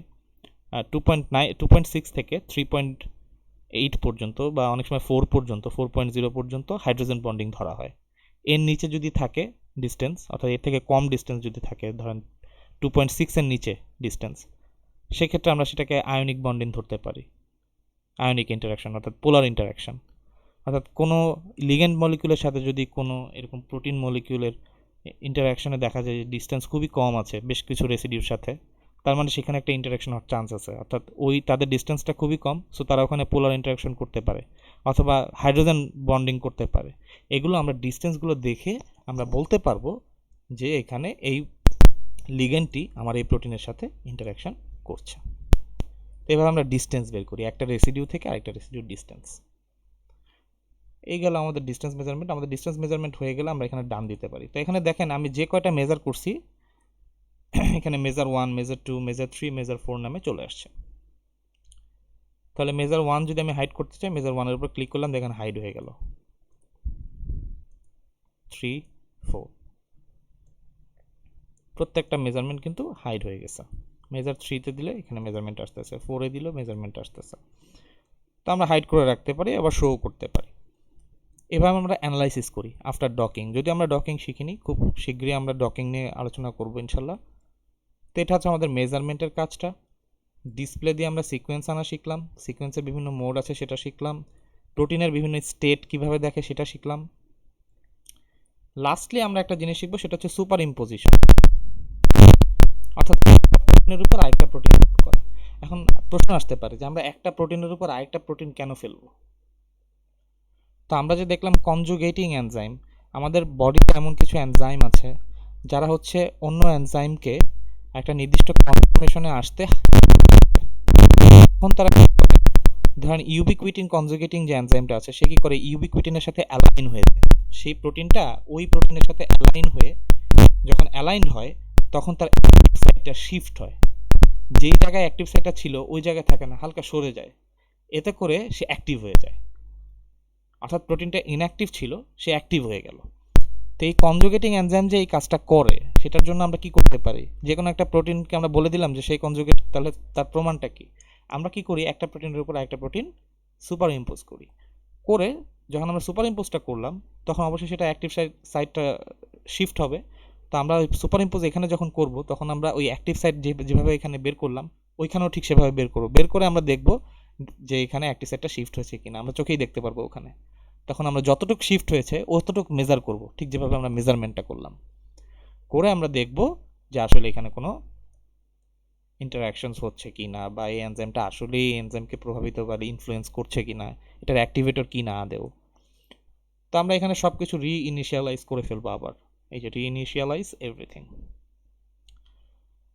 2.6 থেকে 3.8 পর্যন্ত, বা অনেক সময় 4 পর্যন্ত, 4.0 পর্যন্ত হাইড্রোজেন বন্ডিং ধরা হয়। এর নিচে যদি থাকে ডিস্টেন্স, অর্থাৎ এর থেকে কম ডিস্টেন্স যদি থাকে, ধরেন 2.6 এর নিচে ডিস্টেন্স, সেক্ষেত্রে আমরা সেটাকে আয়নিক বন্ডিং ধরতে পারি। আয়নিক ইন্টারাকশন অর্থাৎ পোলার ইন্টারাকশন, অর্থাৎ কোনো লিগ্যান্ড মলিকিউলের সাথে যদি কোনো এরকম প্রোটিন মলিকিউলের ইন্টারাকশনে দেখা যায় যে ডিস্টেন্স খুবই কম আছে বেশ কিছু রেসিডিউর সাথে, তার মানে সেখানে একটা ইন্টারাকশন হওয়ার চান্স আছে, অর্থাৎ তাদের ডিস্টেন্সটা খুবই কম, সো তারা ওখানে পোলার ইন্টারাকশন করতে পারে অথবা হাইড্রোজেন বন্ডিং করতে পারে। এগুলো আমরা ডিস্টেন্সগুলো দেখে আমরা বলতে পারবো যে এখানে এই লিগ্যান্ডটি আমার এই প্রোটিনের সাথে ইন্টারাকশন করছে। তো এবার আমরা ডিস্টেন্স বের করি একটা রেসিডিউ থেকে আরেকটা রেসিডিউর ডিস্টেন্স। এই গেল আমাদের ডিস্টেন্স মেজারমেন্ট। আমাদের ডিস্টেন্স মেজারমেন্ট হয়ে গেলে আমরা এখানে ডান দিতে পারি। তো এখানে দেখেন আমি যে কয়টা মেজার করছি এখানে মেজার 1, মেজার 2, মেজার 3, মেজার 4 নামে চলে আসছে। তাহলে মেজার 1 যদি আমি হাইড করতে চাই, মেজার 1 এর উপর ক্লিক করলাম, দেখেন হাইড হয়ে গেল। 3, 4, প্রত্যেকটা মেজারমেন্ট কিন্তু হাইড হয়ে গেছে। মেজার 3-তে দিলে এখানে মেজারমেন্ট আসতেছে, 4-এ দিলেও মেজারমেন্ট আসতেছে। তো আমরা হাইড করে রাখতে পারি, আবার শো করতে পারি। এভাবে আমরা অ্যানালাইসিস করি আফটার ডকিং। যদি আমরা ডকিং শিখিনি, খুব শীঘ্রই আমরা ডকিং নিয়ে আলোচনা করবো ইনশাল্লাহ। তো এটা হচ্ছে আমাদের মেজারমেন্টের কাজটা। ডিসপ্লে দিয়ে আমরা সিকোয়েন্স আনা শিখলাম, সিকোয়েন্সের বিভিন্ন মোড আছে সেটা শিখলাম, প্রোটিনের বিভিন্ন স্টেট কিভাবে দেখে সেটা শিখলাম। লাস্টলি আমরা একটা জিনিস শিখবো, সেটা হচ্ছে সুপার ইম্পোজিশন, অর্থাৎ প্রোটিনের উপর আরেকটা প্রোটিন করা। এখন প্রশ্ন আসতে পারে যে আমরা একটা প্রোটিনের উপর আরেকটা প্রোটিন কেন ফেলবো? তো আমরা যে দেখলাম কনজুগেটিং এনজাইম, আমাদের বডিতে এমন কিছু এনজাইম আছে যারা হচ্ছে অন্য এনজাইমকে একটা নির্দিষ্ট কনফর্মেশনে আসতে, এখন তারা ধরেন ইউবিকুইটিন কনজুগেটিং যে এনজাইমটা আছে সে কি করে, ইউবিকুইটিনের সাথে অ্যালাইন হয়ে যায়। সেই প্রোটিনটা ওই প্রোটিনের সাথে অ্যালাইন হয়ে, যখন অ্যালাইন্ড হয় তখন তার অ্যাক্টিভ সাইটটা শিফট হয়, যেই জায়গায় অ্যাক্টিভ সাইটটা ছিল ওই জায়গায় থাকে না, হালকা সরে যায়, এতে করে সে অ্যাক্টিভ হয়ে যায়। অর্থাৎ প্রোটিনটা ইনঅ্যাক্টিভ ছিল, সে অ্যাক্টিভ হয়ে গেল। তো এই কনজুগেটিং এনজাইম যে এই কাজটা করে, সেটার জন্য আমরা কি করতে পারি, যে কোনো একটা প্রোটিনকে আমরা বলে দিলাম যে সেই কনজুগেট, তাহলে তার প্রমাণটা কি? আমরা কি করি, একটা প্রোটিনের উপর আরেকটা প্রোটিন সুপার ইম্পোজ করি, করে যখন আমরা সুপার ইম্পোজটা করলাম তখন অবশ্যই সেটা অ্যাক্টিভ সাইটটা শিফট হবে। তো আমরা ওই সুপার ইম্পোজ এখানে যখন করব তখন আমরা ওই অ্যাক্টিভ সাইট যেভাবে এখানে বের করলাম ওইখানেও ঠিক সেভাবে বের করব, বের করে আমরা দেখব যে এখানে অ্যাক্টিভ সাইটটা শিফট হয়েছে কিনা, আমরা চোখেই দেখতে পারবো ওখানে। তখন আমরা যতটুকু শিফট হয়েছে অতটুকু মেজার করব, ঠিক যেভাবে আমরা মেজারমেন্টটা করলাম, করে আমরা দেখব যে আসলে এখানে কোনো ইন্টারঅ্যাকশনস হচ্ছে কি না, বা এই এনজাইমটা আসলে এই এনজাইমকে প্রভাবিত বা ইনফ্লুয়েন্স করছে কি না, এটার অ্যাক্টিভেটর কি না আদেও। তো আমরা এখানে সব কিছু রিইনিশিয়ালাইজ করে ফেলবো আবার, এই যে রিইনিশিয়ালাইজ এভরিথিং।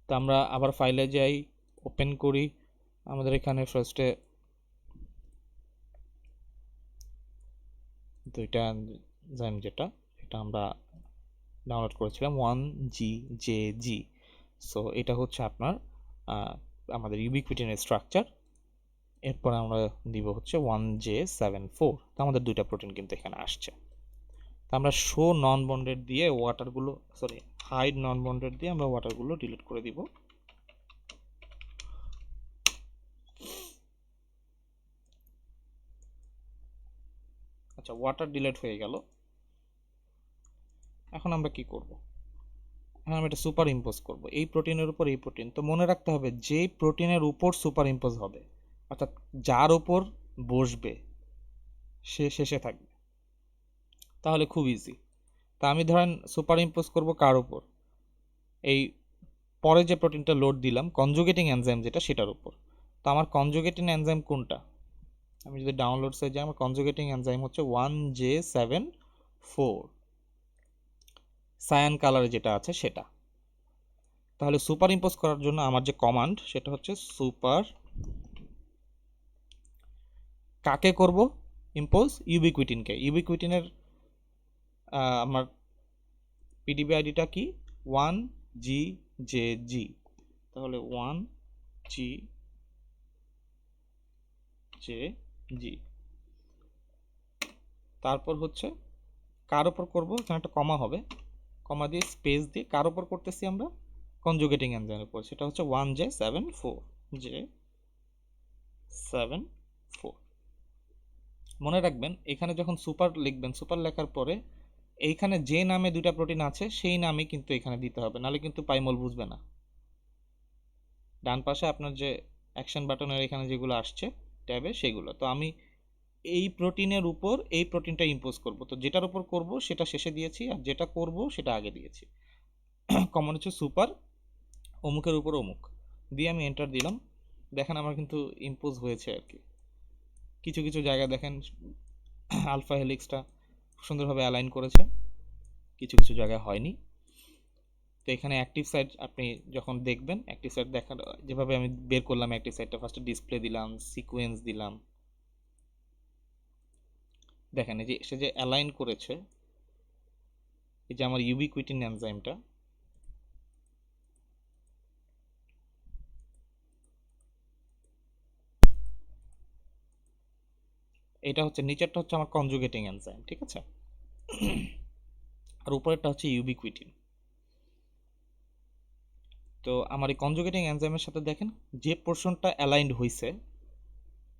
তো আমরা আবার ফাইলে যাই, ওপেন করি। আমাদের এখানে ফার্স্টে দুইটা এনজাইম, যেটা এটা আমরা ডাউনলোড করেছিলাম 1GJG। সো এটা হচ্ছে আপনার আমাদের ইউবিকুইটিনের স্ট্রাকচার। এরপর আমরা দিব হচ্ছে 1J74। তো আমাদের দুইটা প্রোটিন কিন্তু এখানে আসছে। তো আমরা শো নন বন্ডেড দিয়ে ওয়াটারগুলো, সরি হাইড নন বন্ডেড দিয়ে আমরা ওয়াটারগুলো ডিলিট করে দিব। আচ্ছা, ওয়াটার ডিলিট হয়ে গেল। এখন আমরা কি করব, এখন আমরা এটা সুপার ইম্পোজ করবো এই প্রোটিনের উপর এই প্রোটিন। তো মনে রাখতে হবে যে প্রোটিনের উপর সুপার ইম্পোজ হবে, অর্থাৎ যার উপর বসবে সে শেষে থাকবে, তাহলে খুব ইজি। তা আমি ধরেন সুপার ইম্পোজ করবো কার উপর, এই পরে যে প্রোটিনটা লোড দিলাম কনজুগেটিং এনজাইম যেটা, সেটার উপর। তো আমার কনজুগেটিং এনজাইম কোনটা, আমি যদি ডাউনলোডসে যাই, আমার কনজুগেটিং এনজাইম হচ্ছে 1J74, সায়ান কালারে যেটা আছে সেটা। তাহলে সুপার ইম্পোজ করার জন্য আমার যে কমান্ড সেটা হচ্ছে সুপার, কাকে করব ইম্পোজ, ইউবিকুইটিনকে। ইউবিকুইটিনের আমার পিডিবি আইডিটা কি, 1GJG। তাহলে 1GJG, তারপর হচ্ছে কার ওপর করবো, এখানে একটা কমা হবে, কমা দিয়ে স্পেস দিয়ে কার ওপর করতেছি আমরা, কনজুগেটিং এনজাইমের উপর, সেটা হচ্ছে 1J74, J74। মনে রাখবেন এখানে যখন সুপার লিখবেন, সুপার লেখার পরে এইখানে যে নামে দুইটা প্রোটিন আছে সেই নামই কিন্তু এখানে দিতে হবে, নাহলে কিন্তু পাইমল বুঝবে না। ডান পাশে আপনার যে অ্যাকশন বাটনের এখানে যেগুলো আসছে ট্যাবে সেগুলো, তো আমি এই প্রোটিনের উপর এই প্রোটিনটা ইম্পোজ করব, তো যেটার উপর করব সেটা শেষে দিয়েছি, আর যেটা করব সেটা আগে দিয়েছি। কমন হচ্ছে সুপার অমুকের উপর অমুক দিয়ে আমি এন্টার দিলাম। দেখেন আমার কিন্তু ইম্পোজ হয়েছে আর কি। কিছু কিছু জায়গায় দেখেন আলফা হেলিক্সটা সুন্দরভাবে অ্যালাইন করেছে, কিছু কিছু জায়গায় হয়নি। তো এখানে অ্যাক্টিভ সাইট আপনি যখন দেখবেন, অ্যাক্টিভ সাইট দেখার যেভাবে আমি বের করলাম, অ্যাক্টিভ সাইটটা ফার্স্টে ডিসপ্লে দিলাম, সিকোয়েন্স দিলাম, দেখেন এই যে সে যে অ্যালাইন করেছে, এই যে আমার ইউবিকুইটিন এনজাইমটা, এটা হচ্ছে নিচেরটা হচ্ছে আমার কনজুগেটিং এনজাইম, ঠিক আছে। আর উপরেরটা হচ্ছে ইউবিকুইটিন। তো আমার এই কনজুগেটিং এনজাইমের সাথে দেখেন যে পোর্শনটা অ্যালাইন্ড হয়েছে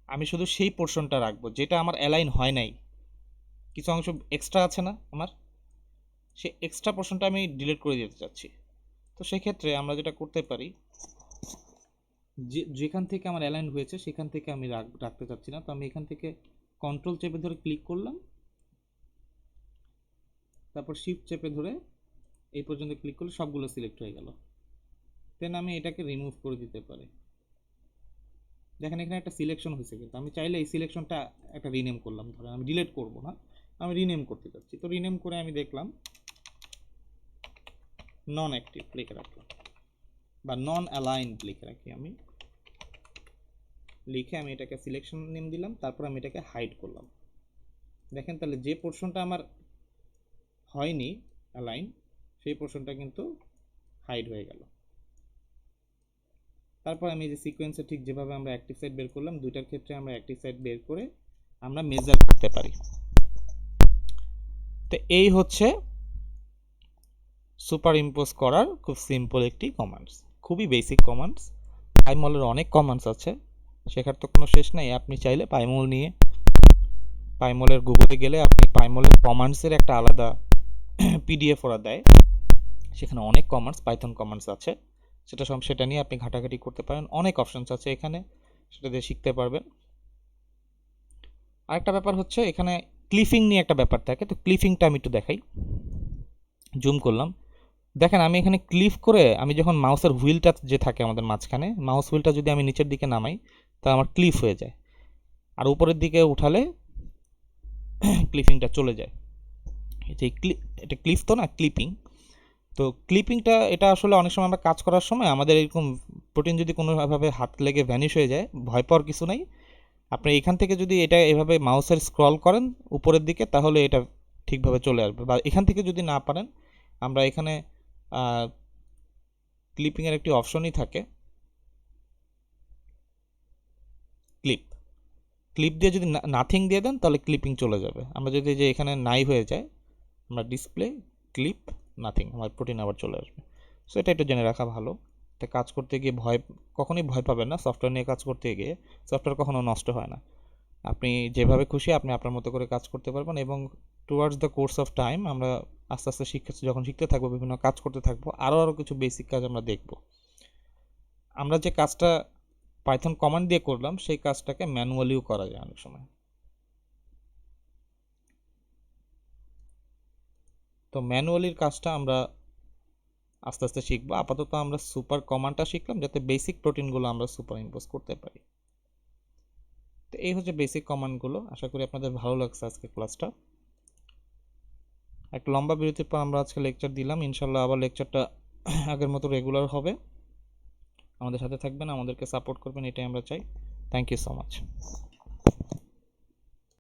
আমি শুধু সেই পোর্শনটা রাখবো, যেটা আমার অ্যালাইন হয় নাই, কিছু অংশ এক্সট্রা আছে না আমার, সেই এক্সট্রা পোর্শনটা আমি ডিলিট করে দিতে চাচ্ছি। তো সেক্ষেত্রে আমরা যেটা করতে পারি, যেখান থেকে আমার অ্যালাইন হয়েছে সেখান থেকে আমি রাখতে চাচ্ছি না, তো আমি এখান থেকে কন্ট্রোল চেপে ধরে ক্লিক করলাম, তারপর শিফট চেপে ধরে এই পর্যন্ত ক্লিক করলে সবগুলো সিলেক্ট হয়ে গেল। দেন আমি এটাকে রিমুভ করে দিতে পারি। দেখেন এখানে একটা সিলেকশন হয়েছে, কিন্তু আমি চাইলে এই সিলেকশনটা একটা রিনেম করলাম, ধরেন আমি ডিলিট করব না, আমি রিনেম করতে চাচ্ছি। তো রিনেম করে আমি দেখলাম নন অ্যাক্টিভ লিখে রাখলাম, বা নন অ্যালাইন্ড লিখে রাখি আমি, লিখে আমি এটাকে সিলেকশন নেম দিলাম, তারপর আমি এটাকে হাইড করলাম। দেখেন তাহলে যে পোর্শনটা আমার হয়নি অ্যালাইন, সেই পোর্শনটা কিন্তু হাইড হয়ে গেল। তারপর আমি যে সিকোয়েন্সে ঠিক যেভাবে আমরা অ্যাক্টিভ সাইট বের করলাম, দুইটার ক্ষেত্রে আমরা অ্যাক্টিভ সাইট বের করে আমরা মেজার করতে পারি। তো এই হচ্ছে সুপার ইম্পোজ করার খুব সিম্পল একটি কমান্ডস, খুবই বেসিক কমান্ডস। পাইমলের অনেক কমান্ডস আছে, শেখার তো কোনো শেষ নাই। আপনি চাইলে পাইমল নিয়ে পাইমলের গুগলে গেলে আপনি পাইমলের কমান্ডসের একটা আলাদা পিডিএফ ওরা দেয়, সেখানে অনেক কমান্ডস, পাইথন কমান্ডস আছে, সেটা নিয়ে আপনি ঘাটাঘাটি করতে পারেন। অনেক অপশনস আছে এখানে, সেটা দিয়ে শিখতে পারবেন। আরেকটা ব্যাপার হচ্ছে এখানে ক্লিফিং নিয়ে একটা ব্যাপার থাকে, তো ক্লিফিংটা আমি একটু দেখাই। জুম করলাম, দেখেন আমি এখানে ক্লিফ করে আমি যখন মাউসের হুইলটা যে থাকে আমাদের মাঝখানে, মাউস হুইলটা যদি আমি নিচের দিকে নামাই তা আমার ক্লিফ হয়ে যায়, আর উপরের দিকে উঠালে ক্লিফিংটা চলে যায়। যে এটা ক্লিফ তো না, ক্লিপিং। তো ক্লিপিংটা এটা আসলে অনেক সময় আমরা কাজ করার সময় আমাদের এরকম প্রোটিন যদি কোনোভাবে হাত লেগে ভ্যানিশ হয়ে যায়, ভয় পাওয়ার কিছু নাই। আপনি এখান থেকে যদি এটা এভাবে মাউসের স্ক্রল করেন উপরের দিকে, তাহলে এটা ঠিকভাবে চলে আসবে। বা এখান থেকে যদি না পারেন, আমরা এখানে ক্লিপিংয়ের একটি অপশনই থাকে, ক্লিপ। ক্লিপ দিয়ে যদি নাথিং দিয়ে দেন তাহলে ক্লিপিং চলে যাবে। আমরা যদি যে এখানে নাই হয়ে যায়, আমরা ডিসপ্লে ক্লিপ নাথিং, আমার প্রোটিন আবার চলে আসবে। সো এটা একটু জেনে রাখা ভালো। তো কাজ করতে গিয়ে কখনোই ভয় পাবেন না। সফটওয়্যার নিয়ে কাজ করতে গিয়ে সফটওয়্যার কখনো নষ্ট হয় না। আপনি যেভাবে খুশি আপনি আপনার মতো করে কাজ করতে পারবেন, এবং towards the course of time আমরা আস্তে আস্তে যখন শিখতে থাকবো, বিভিন্ন কাজ করতে থাকবো, আরও কিছু বেসিক কাজ আমরা দেখব। আমরা যে কাজটা পাইথন কমান্ড দিয়ে করলাম, সেই কাজটাকে ম্যানুয়ালিও করা যায় অনেক সময়। তো ম্যানুয়ালির কাজটা আমরা আস্তে আস্তে শিখবো। আপাতত আমরা সুপার কমান্ডটা শিখলাম, যাতে বেসিক প্রোটিনগুলো আমরা সুপার ইম্পোজ করতে পারি। তো এই হচ্ছে বেসিক কমান্ডগুলো। আশা করি আপনাদের ভালো লাগছে আজকে ক্লাসটা। একটা লম্বা বিরতির পর আমরা আজকে লেকচার দিলাম, ইনশাল্লাহ আবার লেকচারটা আগের মতো রেগুলার হবে। আমাদের সাথে থাকবেন, আমাদেরকে সাপোর্ট করবেন, এটাই আমরা চাই। Thank you so much.